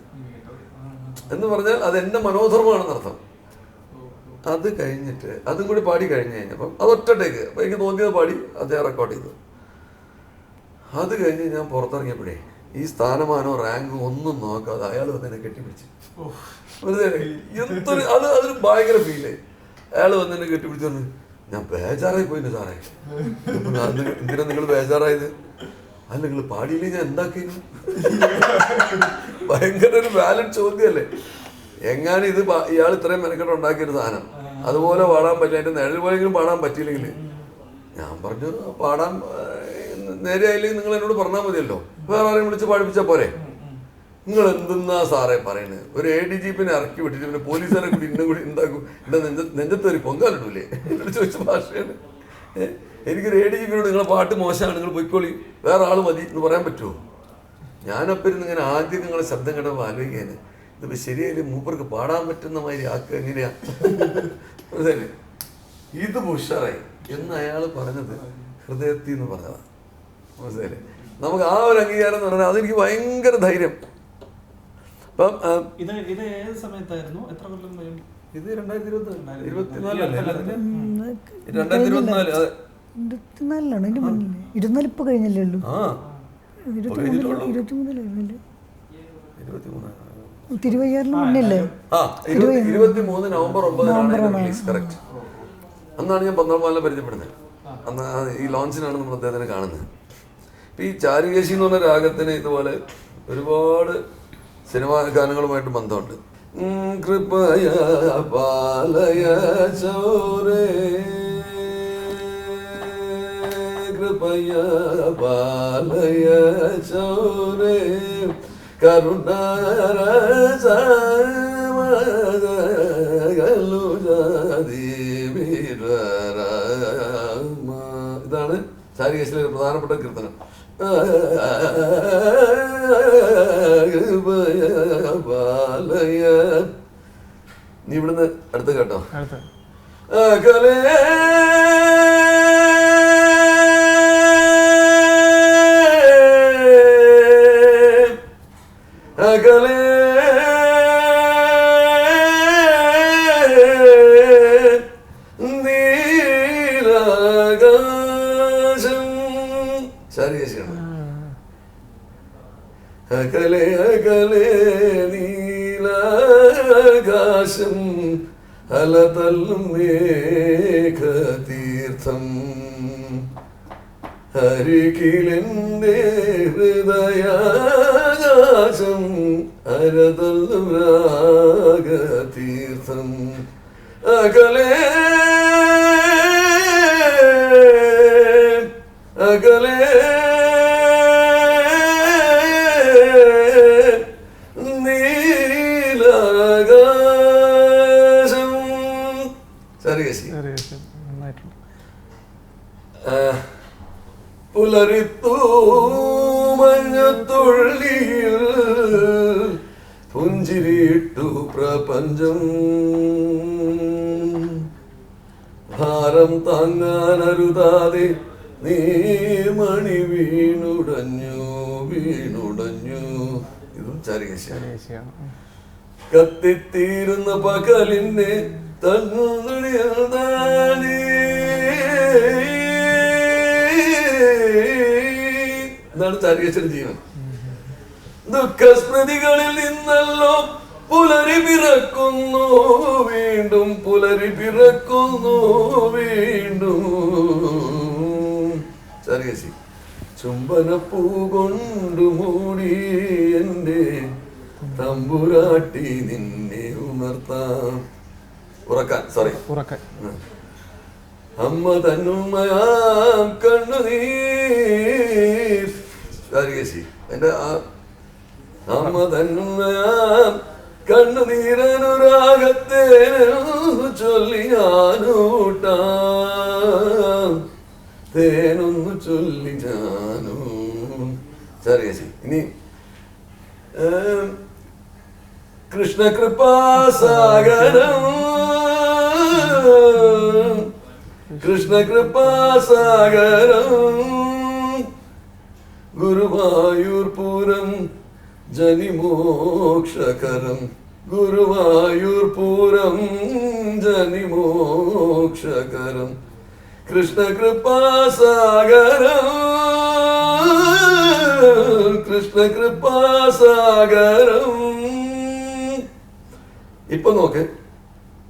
എന്ന് പറഞ്ഞാൽ അത് എൻ്റെ മനോധർമ്മമാണെന്നർത്ഥം. അത് കഴിഞ്ഞിട്ട് അതും കൂടി പാടി കഴിഞ്ഞ് കഴിഞ്ഞപ്പം അതൊറ്റ ടേക്ക്. അപ്പം എനിക്ക് തോന്നിയത് പാടി അദ്ദേഹം റെക്കോർഡ് ചെയ്തു. അത് കഴിഞ്ഞ് ഞാൻ പുറത്തിറങ്ങിയപ്പോഴേ ഈ സ്ഥാനമാനോ റാങ്കോ ഒന്നും നോക്കാതെ അയാൾ വന്ന് എന്നെ കെട്ടിപ്പിടിച്ച്. എന്തൊരു അതൊരു ഭയങ്കര ഫീല്. അയാൾ വന്ന് എന്നെ കെട്ടിപ്പിടിച്ചു പറഞ്ഞു ഞാൻ ബേജാറായി പോയിന് സാറേ. എന്തിനാ നിങ്ങൾ ബേജാറായത്? അല്ല നിങ്ങൾ പാടിയില്ലേ ഞാൻ എന്താക്കിയിരുന്നു? ഭയങ്കര ഒരു വാലിഡ് ചോദ്യമല്ലേ. എങ്ങാനും ഇത് ഇയാൾ ഇത്രയും മെനക്കെട്ട് ഉണ്ടാക്കിയൊരു സാധനം അതുപോലെ പാടാൻ പറ്റില്ല, അതിൻ്റെ നിഴൽ പോലെങ്കിലും പാടാൻ പറ്റിയില്ലെങ്കിൽ ഞാൻ പറഞ്ഞു പാടാൻ നേരെയായില്ലെങ്കിൽ നിങ്ങൾ എന്നോട് പറഞ്ഞാൽ മതിയല്ലോ, വേറെ ആരെയും വിളിച്ച് പാടിപ്പിച്ചാൽ പോരെ. നിങ്ങൾ എന്തെന്നാ സാറേ പറയുന്നത്? ഒരു ADGP ഇറക്കി വിട്ടിട്ട് പിന്നെ പോലീസുകാരെ കൂടി ഇന്നും കൂടി എന്താക്കും, എൻ്റെ നെഞ്ചത്ത് ഒരു പൊങ്കാലിടൂലേ എന്നോട് ചോദിച്ച ഭാഷയാണ്. എനിക്കൊരു ADGPയോട് നിങ്ങളെ പാട്ട് മോശമാണ് നിങ്ങൾ പൊയ്ക്കോളി വേറെ ആൾ മതി എന്ന് പറയാൻ പറ്റുമോ? ഞാനപ്പം ഇരുന്ന് ഇങ്ങനെ ആദ്യം നിങ്ങളെ ശബ്ദം കേട്ടപ്പോൾ ആലോചിക്കാൻ ഇതിപ്പോൾ ശരിയായില്ലേ, മൂപ്പർക്ക് പാടാൻ പറ്റുന്ന മാതിരി ആക്കുക എങ്ങനെയാ മനസ്സിലായില്ലേ? ഇത് ഉഷാറായി എന്ന് അയാൾ പറഞ്ഞത് ഹൃദയത്തിൽ നിന്ന് പറഞ്ഞതാണ്. മനസ്സിലായില്ലേ? നമുക്ക് ആ ഒരു അംഗീകാരം എന്ന് പറഞ്ഞാൽ അതെനിക്ക് ഭയങ്കര ധൈര്യം. അപ്പം ഇത് ഏത് സമയത്തായിരുന്നു? എത്ര കൊല്ലം വരും? ഇത് 2024 2024 ഇപ്പൊ കഴിഞ്ഞല്ലേ ഉള്ളൂ. തിരുവയ്യാറിന് മുന്നല്ലേ? 23 നവംബർ 9 കറക്റ്റ്. അന്നാണ് ഞാൻ പന്ത്രണ്ടാലിനെ പരിചയപ്പെടുന്നത്. അന്ന് ഈ ലോഞ്ചിനാണ് നമ്മൾ അദ്ദേഹത്തിനെ കാണുന്നത്. ഇപ്പം ഈ ചാരുകേശി എന്ന് പറഞ്ഞ രാഗത്തിന് ഇതുപോലെ ഒരുപാട് സിനിമാ ഗാനങ്ങളുമായിട്ട് ബന്ധമുണ്ട്. കൃപയ പാലയ ചൗരേ കൃപയ പാലയ ചൗരേ ഇതാണ് ചാരുകേശിലെ ഒരു പ്രധാനപ്പെട്ട കീർത്തനം. നീ ഇവിടുന്ന് അടുത്ത് കേട്ടോ. കലേ അകലേ നീലാകാശം ചാരുകേശിയാണ്. അകലേ അകലേ നീലാകാശം അലതല്ലും മേഘതീർത്ഥം അരികിലെന്റെ ഹൃദയാകാശം അരതല്ലും രാഗതീർത്ഥം അകലേ അകലേ നീലാകാശം. ചാരുകേശി പുലരിത്തു മഞ്ഞത്തുള്ളിയിൽ പുഞ്ചിരിട്ടു പ്രപഞ്ചം ഭാരം താങ്ങാനരുതാതെ നീർമണി വീണുടഞ്ഞു വീണുടഞ്ഞു. ഇതും ചാരുകേശിയാണ്. കത്തിത്തീരുന്ന പകലിനെ തന്നുണിയാണ്. ഇതാണ് ചാരുകേശിയുടെ ജീവൻ. ദുഃഖസ്മൃതികളിൽ നിന്നല്ലോ പുലരി പിറക്കുന്നു വീണ്ടും, പുലരി പിറക്കുന്നു വീണ്ടും. ചെറിയ ചുംബനപ്പൂ കൊണ്ടു മൂടി എൻ്റെ തമ്പുരാട്ടി നിന്നെ ഉണർത്താം. ഉറക്കാൻ, സോറി, ഉറക്കാൻ. അമ്മ തന്നുമ്മയാം കണ്ണുനീർ. എന്റെ അമ്മ തന്നുമ്മയാം കണ്ണുനീരനുരാഗത്തെ ചൊല്ലി ഞാനൂട്ടാം, തേനൊന്നു ചൊല്ലി ഞാനും. ചെറിയ ഇനി കൃഷ്ണകൃപാസാഗരം, കൃഷ്ണകൃപാസാഗരം, ഗുരുവായൂർ പൂരം ജനിമോക്ഷകരം, ഗുരുവായൂർ പൂരം ജനിമോക്ഷകരം, കൃഷ്ണകൃപാസാഗരം, കൃഷ്ണകൃപാസാഗരം. ഇപ്പൊ നോക്ക്,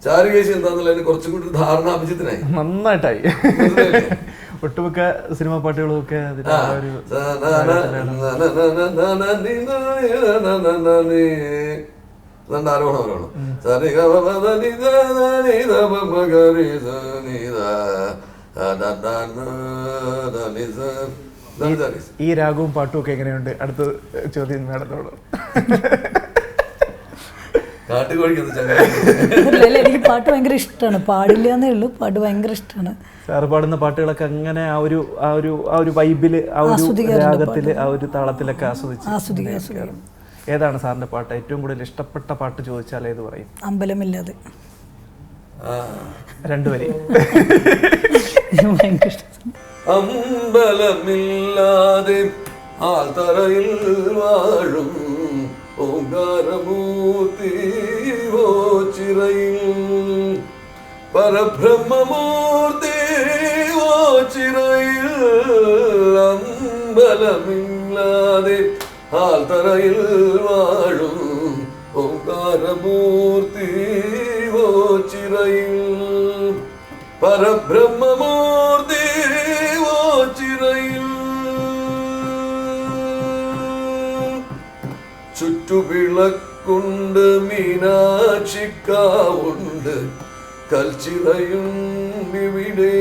ചാരുകേശി എന്താന്നുള്ളതിന് കുറച്ചും കൂടി ധാരണാഭിജിതനായി, നന്നായിട്ടായി. ഒട്ടുമിക്ക സിനിമാ പാട്ടുകളും ഒക്കെ ആരോഹണം. ഈ രാഗവും പാട്ടും ഒക്കെ എങ്ങനെയുണ്ട്? അടുത്ത ചോദ്യം മേഡത്തോട്. എനിക്ക് പാട്ട് ഭയങ്കര ഇഷ്ടമാണ്, പാടില്ല എന്നേ ഉള്ളൂ, പാട്ട് ഭയങ്കര ഇഷ്ടമാണ്. സാറ് പാടുന്ന പാട്ടുകളൊക്കെ അങ്ങനെ ആ ഒരു വൈബില്, ആ ഒരു രാഗത്തില്, ആ ഒരു താളത്തിലൊക്കെ ആസ്വദിക്കും. ഏതാണ് സാറിന്റെ പാട്ട് ഏറ്റവും കൂടുതൽ ഇഷ്ടപ്പെട്ട പാട്ട് ചോദിച്ചാൽ ഏത് പറയും? അമ്പലമില്ലാതെ. രണ്ടുപേരെ അമ്പലമില്ലാതെ ആൾത്തറയിൽ വാഴും ഓംകാരമൂർത്തി ചിറയിൽ, പരബ്രഹ്മമൂർത്തി ചിറയിൽ, അമ്പലമില്ലാതെ ആൾത്തറയിൽ വാഴും ഓംകാരമൂർത്തി ചിറയിൽ, പരബ്രഹ്മമൂർത്തി ചിറയിൽ. ചുറ്റുവിളക്കുണ്ട്, മീനാക്ഷിക്കാവുണ്ട്, കൽച്ചിറയുണ്ടിവിടെ,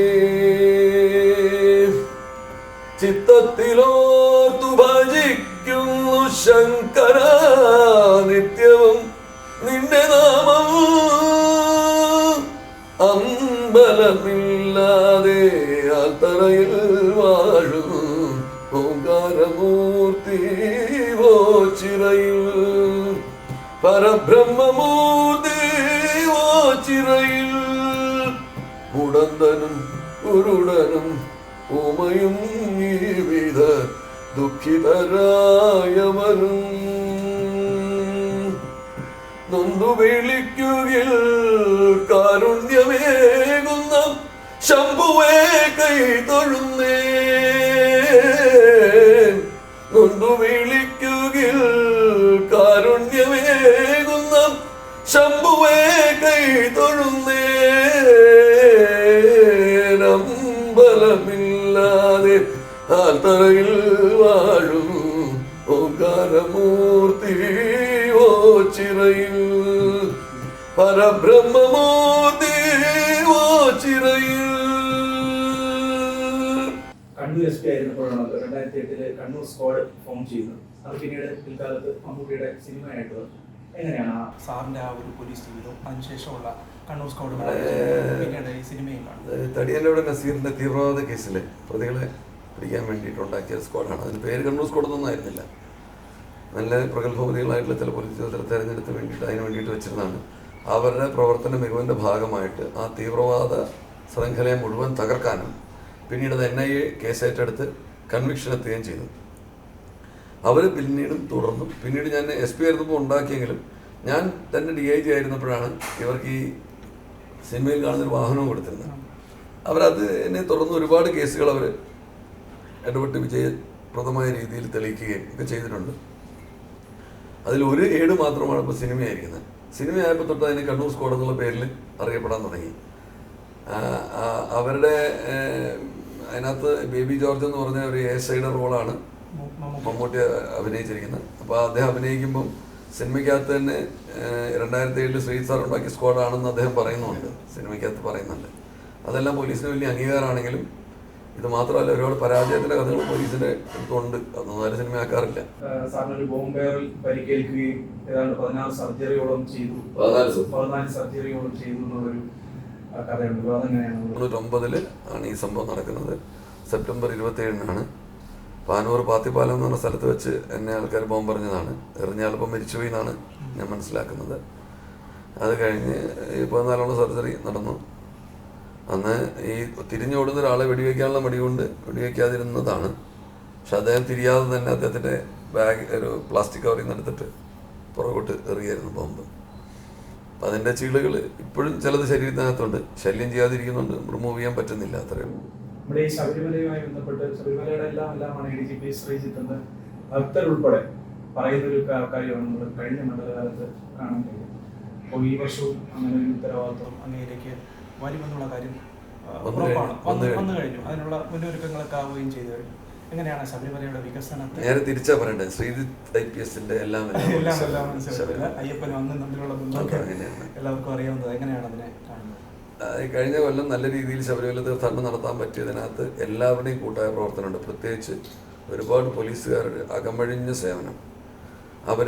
ചിത്തത്തിലോർത്തു ഭജിക്കുന്നു ശങ്കര നിത്യവും നിന്റെ നാമം. അമ്പലമില്ലാതെ ആൽത്തറയിൽ വാഴും ഓംകാരമൂർത്തി ചിറയിൽ, പരബ്രഹ്മമൂർത്തി ചിറയിൽ, മുടന്തനും കുരുടനും ഉമയും ഈ വിധ ദുഃഖിതരായവരും നൊന്തു വിളിക്കുകിൽ കാരുണ്യമേകുന്ന ശംഭുവേ കൈ തൊഴുന്നേ, നൊന്തു വിളിക്കുകിൽ കാരുണ്യമേകുന്ന ശംഭുവേ കൈ തൊഴുന്നേ, അമ്പലമില്ലാതെ ആൽത്തറയിൽ വാഴും ഓംകാരമൂർത്തി ചിറയിൽ, പരബ്രഹ്മമൂർത്തി ചിറയിൽ. കണ്ണൂർ എസ് പി ആയിരുന്നപ്പോഴാണ് 2008 കണ്ണൂർ സ്ക്വാഡ് ഫോം ചെയ്യുന്നത്. അത് പിന്നീട് പിൽക്കാലത്ത് മമ്മൂട്ടിയുടെ സിനിമയായിട്ട് വന്നു. എങ്ങനെയാണ് സാറിന്റെ ആ ഒരു പോലീസ് ജീവിതവും അതിനുശേഷമുള്ള കണ്ണൂർ സ്ക്വാഡ് പിന്നീട് ഈ സിനിമയും കാണുന്നത്? തടിയല്ലൂടെ നസീറിന്റെ തീവ്രവാദ കേസിലെ പ്രതികളെ പിടിക്കാൻ വേണ്ടിയിട്ടുണ്ടാക്കിയ സ്ക്വാഡാണ്. അതിന് പേര് കണ്ണൂർ സ്ക്വാഡൊന്നും ആയിരുന്നില്ല. നല്ല പ്രഗത്ഭമതികളായിട്ടുള്ള ചില പോലീസ് ഉദ്യോഗസ്ഥരെ തിരഞ്ഞെടുത്ത് വേണ്ടിയിട്ട് അതിന് വേണ്ടിയിട്ട് വെച്ചിരുന്നതാണ്. അവരുടെ പ്രവർത്തന മികവിൻ്റെ ഭാഗമായിട്ട് ആ തീവ്രവാദ ശൃംഖലയെ മുഴുവൻ തകർക്കാനും പിന്നീട് അത് NIA കേസേറ്റെടുത്ത് കൺവിക്ഷൻ എത്തുകയും ചെയ്തു. അവർ പിന്നീടും തുടർന്നും പിന്നീട് ഞാൻ SP ആയിരുന്നപ്പോൾ ഉണ്ടാക്കിയെങ്കിലും ഞാൻ തന്നെ DIG ആയിരുന്നപ്പോഴാണ് ഇവർക്ക് ഈ സിനിമയിൽ കാണുന്നൊരു വാഹനവും കൊടുത്തിരുന്നത്. അവരത് എന്നെ തുടർന്ന് ഒരുപാട് കേസുകൾ അവർ ഇടപെട്ട് വിജയപ്രദമായ രീതിയിൽ തെളിയിക്കുകയും ഒക്കെ ചെയ്തിട്ടുണ്ട്. അതിലൊരു ഏട് മാത്രമാണ് ഇപ്പോൾ സിനിമയായിരിക്കുന്നത്. സിനിമയായപ്പോൾ തൊട്ട് അതിന് കണ്ണൂർ സ്ക്വാഡ് എന്നുള്ള പേരിൽ അറിയപ്പെടാൻ തുടങ്ങി. അവരുടെ അതിനകത്ത് ബേബി ജോർജ് എന്ന് പറഞ്ഞ ഒരു എ-സൈഡ് റോളാണ് മമ്മൂട്ടി അഭിനയിച്ചിരിക്കുന്നത്. അപ്പോൾ അദ്ദേഹം അഭിനയിക്കുമ്പം സിനിമയ്ക്കകത്ത് തന്നെ 2007 ശ്രീജിത്ത് സാർ ഉണ്ടാക്കിയ സ്ക്വാഡാണെന്ന് അദ്ദേഹം പറയുന്നുണ്ട്, സിനിമയ്ക്കകത്ത് പറയുന്നുണ്ട്. അതെല്ലാം പോലീസിന് വലിയ അംഗീകാരമാണെങ്കിലും ഇത് മാത്രമല്ല, ഒരുപാട് പരാജയത്തിന്റെ കഥകൾ പോലീസിന്റെ അടുത്തുണ്ട്. അതൊന്നും ആരും സിനിമയാക്കാറില്ല. സാറിനൊരു ബോംബേറിൽ പരിക്കേൽക്കുകയും ഏതാണ്ട് 14 സർജറിയോളം ചെയ്തു എന്നുള്ളൊരു കഥയുണ്ട്. അതെങ്ങനെയാണ്? 1999 ആണ് ഈ സംഭവം നടക്കുന്നത്. സെപ്റ്റംബർ 27 പാനൂർ പാത്തിപ്പാലം എന്ന് പറഞ്ഞ സ്ഥലത്ത് വെച്ച് എന്നെ ആൾക്കാർ ബോംബ് എറിഞ്ഞതാണ്. എറിഞ്ഞാളിപ്പം മരിച്ചുപോയി എന്നാണ് ഞാൻ മനസ്സിലാക്കുന്നത്. അത് കഴിഞ്ഞ് ഈ 14 സർജറി നടന്നു. അന്ന് ഈ തിരിഞ്ഞോടുന്ന ഒരാളെ വെടിവെക്കാനുള്ള മടി കൊണ്ട് വെടിവെക്കാതിരുന്നതാണ്. പക്ഷെ അദ്ദേഹം തിരിയാതെ തന്നെ അദ്ദേഹത്തിൻ്റെ ബാഗ് ഒരു പ്ലാസ്റ്റിക് കവറിൽ നിന്ന് എടുത്തിട്ട് പുറകോട്ട് എറിയായിരുന്നു ബോംബ്. അപ്പം അതിൻ്റെ ചീളുകൾ ഇപ്പോഴും ചിലത് ശരീരത്തിനകത്തുണ്ട്. ശല്യം ചെയ്യാതിരിക്കുന്നുണ്ട്, റിമൂവ് ചെയ്യാൻ പറ്റുന്നില്ല. അത്രയും നമ്മുടെ ഈ ശബരിമലയുമായി ബന്ധപ്പെട്ട് ശബരിമലയുടെ എല്ലാമാണ് ADGP ശ്രീജിത്ത് എന്ന് ഭക്തർ ഉൾപ്പെടെ പറയുന്നൊരു കാര്യമാണ് നമ്മൾ കഴിഞ്ഞ മണ്ഡലകാലത്ത് കാണാൻ കഴിയും. അപ്പോൾ ഈ വർഷവും അങ്ങനെ ഒരു ഉത്തരവാദിത്വം അങ്ങേക്ക് വരുമെന്നുള്ള കാര്യം ഉറപ്പാണ്, വന്നു കഴിഞ്ഞു. അതിനുള്ള മുന്നൊരുക്കങ്ങളൊക്കെ ആവുകയും ചെയ്തു കഴിഞ്ഞു. എങ്ങനെയാണ് ശബരിമലയുടെ വികസനത്തെ? നേരെ തിരിച്ചാ പറയണ്ടേ, ശ്രീജിത്ത് IPSന്റെ എല്ലാം മനസ്സിലാക്കില്ല. അയ്യപ്പനും അങ്ങും തമ്മിലുള്ള ബന്ധമൊക്കെ എല്ലാവർക്കും അറിയാവുന്നത്. എങ്ങനെയാണ് അതിനെ കാണുന്നത്? കഴിഞ്ഞ കൊല്ലം നല്ല രീതിയിൽ ശബരിമല തീർത്ഥാടനം നടത്താൻ പറ്റിയതിനകത്ത് എല്ലാവരുടെയും കൂട്ടായ പ്രവർത്തനമുണ്ട്. പ്രത്യേകിച്ച് ഒരുപാട് പോലീസുകാരുടെ അകമഴിഞ്ഞ സേവനം. അവർ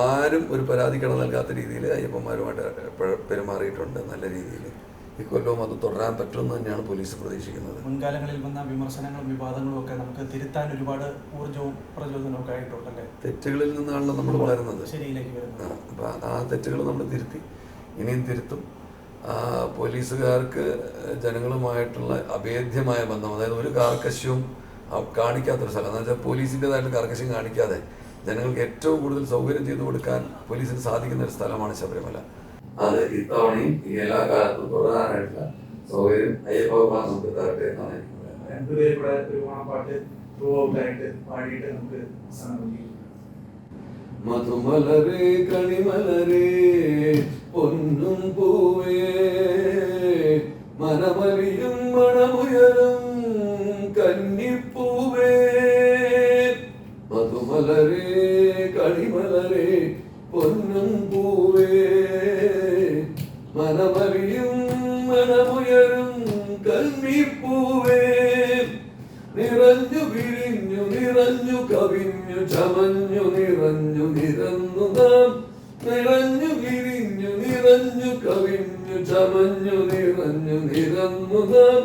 ആരും ഒരു പരാതിക്കട നൽകാത്ത രീതിയിൽ അയ്യപ്പന്മാരുമായിട്ട് പെരുമാറിയിട്ടുണ്ട് നല്ല രീതിയിൽ. ഈ കൊല്ലവും അത് തുടരാൻ പറ്റുമെന്ന് തന്നെയാണ് പോലീസ് പ്രതീക്ഷിക്കുന്നത്. മുൻകാലങ്ങളിൽ വന്ന വിമർശനങ്ങളും വിവാദങ്ങളും ഒക്കെ നമുക്ക് തിരുത്താൻ ഒരുപാട് ഊർജ്ജവും പ്രചോദനവും ഒക്കെ ആയിട്ടുണ്ടല്ലേ? തെറ്റുകളിൽ നിന്നാണല്ലോ നമ്മൾ വളരുന്നത്. ശരിയിലേക്ക് വരുന്നത്. അപ്പം ആ തെറ്റുകൾ നമ്മൾ തിരുത്തി, ഇനിയും തിരുത്തും. പോലീസുകാർക്ക് ജനങ്ങളുമായിട്ടുള്ള അഭേദ്യമായ ബന്ധം, അതായത് ഒരു കാർക്കശ്യവും കാണിക്കാത്തൊരു സ്ഥലം. എന്ന് വെച്ചാൽ പോലീസിൻ്റെതായിട്ട് കാർക്കശ്യം കാണിക്കാതെ ജനങ്ങൾക്ക് ഏറ്റവും കൂടുതൽ സൗകര്യം ചെയ്തു കൊടുക്കാൻ പോലീസിന് സാധിക്കുന്ന ഒരു സ്ഥലമാണ് ശബരിമല. അത് ഇത്തവണയും ഈ എല്ലാ കാലത്തും തുടരാനായിട്ടുള്ള സൗകര്യം അയ്യപ്പ നമുക്ക് തരട്ടെ എന്നാണ് എനിക്ക് പറയുന്നത്. രണ്ടുപേരും കൂടെ ഒരു ഓണപ്പാട്ട് ത്രൂ ഔട്ടായിട്ട് പാടിയിട്ട് നമുക്ക് മധുമലരേ കണിമലരേ പൊന്നും പൂവേ മനമലിയും മണമുയരും കന്നിപ്പൂവേ. മധുമലരേ കണിമലരേ പൊന്നും പൂവേ മനമലിയും മണമുയരും കന്നിപ്പൂവേ. നിറഞ്ഞു വിരിഞ്ഞു നിറഞ്ഞു കവിഞ്ഞു ചമഞ്ഞു നിറഞ്ഞു നിരന്നു നാം. നിറഞ്ഞു വിരിഞ്ഞു നിറഞ്ഞു കവിഞ്ഞു ചമഞ്ഞു നിറഞ്ഞു നിരന്നു നാം.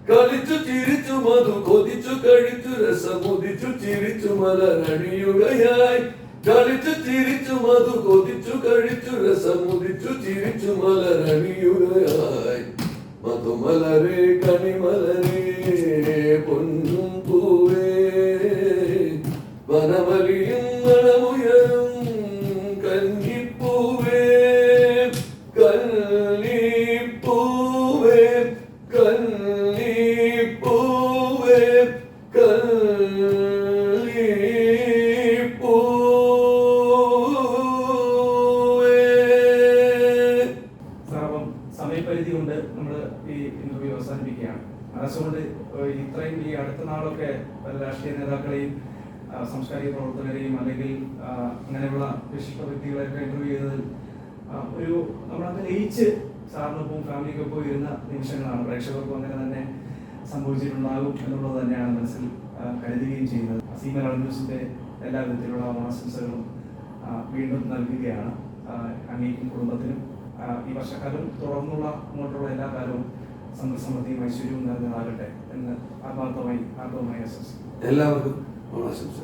കളിച്ചു ചിരിച്ചു മധു കൊതിച്ചു കഴിച്ചു രസമുദിച്ചു ചിരിച്ചു മലരണിയുകയായി. കളിച്ചു ചിരിച്ചു മധു കൊതിച്ചു കഴിച്ചു രസമുദിച്ചു ചിരിച്ചു മലരണിയുകയായി. മധുമലരേ കണിമലരേ പൊന്നും പൂവേ വനമലിയും മണമുയരും കന്നിപ്പൂവേ. കന്നിപ്പൂവേ കന്നിപ്പൂവേ കന്നിപ്പൂവേ. സമയപരിധി കൊണ്ട് നമ്മൾ ഈ ഇന്റർവ്യൂ അവസാനിപ്പിക്കുകയാണ്. മനസ്സുകൊണ്ട് ഇത്രയും ഈ അടുത്ത നാളൊക്കെ പല രാഷ്ട്രീയ നേതാക്കളെയും സാംസ്കാരിക പ്രവർത്തകരെയും അല്ലെങ്കിൽ അങ്ങനെയുള്ള വിശിഷ്ട വ്യക്തികളെയൊക്കെ ഇന്റർവ്യൂ ചെയ്തതിൽ ഒരു നമ്മളങ്ങനെ ലയിച്ച് സാറിനൊപ്പം ഫാമിലിക്കൊപ്പം ഇരുന്ന നിമിഷങ്ങളാണ്. പ്രേക്ഷകർക്കും അങ്ങനെ തന്നെ സംഭവിച്ചിട്ടുണ്ടാകും എന്നുള്ളത് തന്നെയാണ് മനസ്സിൽ കരുതുകയും ചെയ്യുന്നത്. സീമലയാളം ന്യൂസിന്റെ എല്ലാ വിധത്തിലുള്ള ആശംസകളും വീണ്ടും നൽകുകയാണ്. അങ്ങേക്കും കുടുംബത്തിനും ഈ വർഷക്കാലം തുടർന്നുള്ള അങ്ങോട്ടുള്ള എല്ലാ കാലവും സമൃദ്ധിയും ഐശ്വര്യവും നിറഞ്ഞതാകട്ടെ എന്ന് ആത്മാർത്ഥമായി ആശംസിക്കുന്നു. എല്ലാവർക്കും ഓണാശംസ.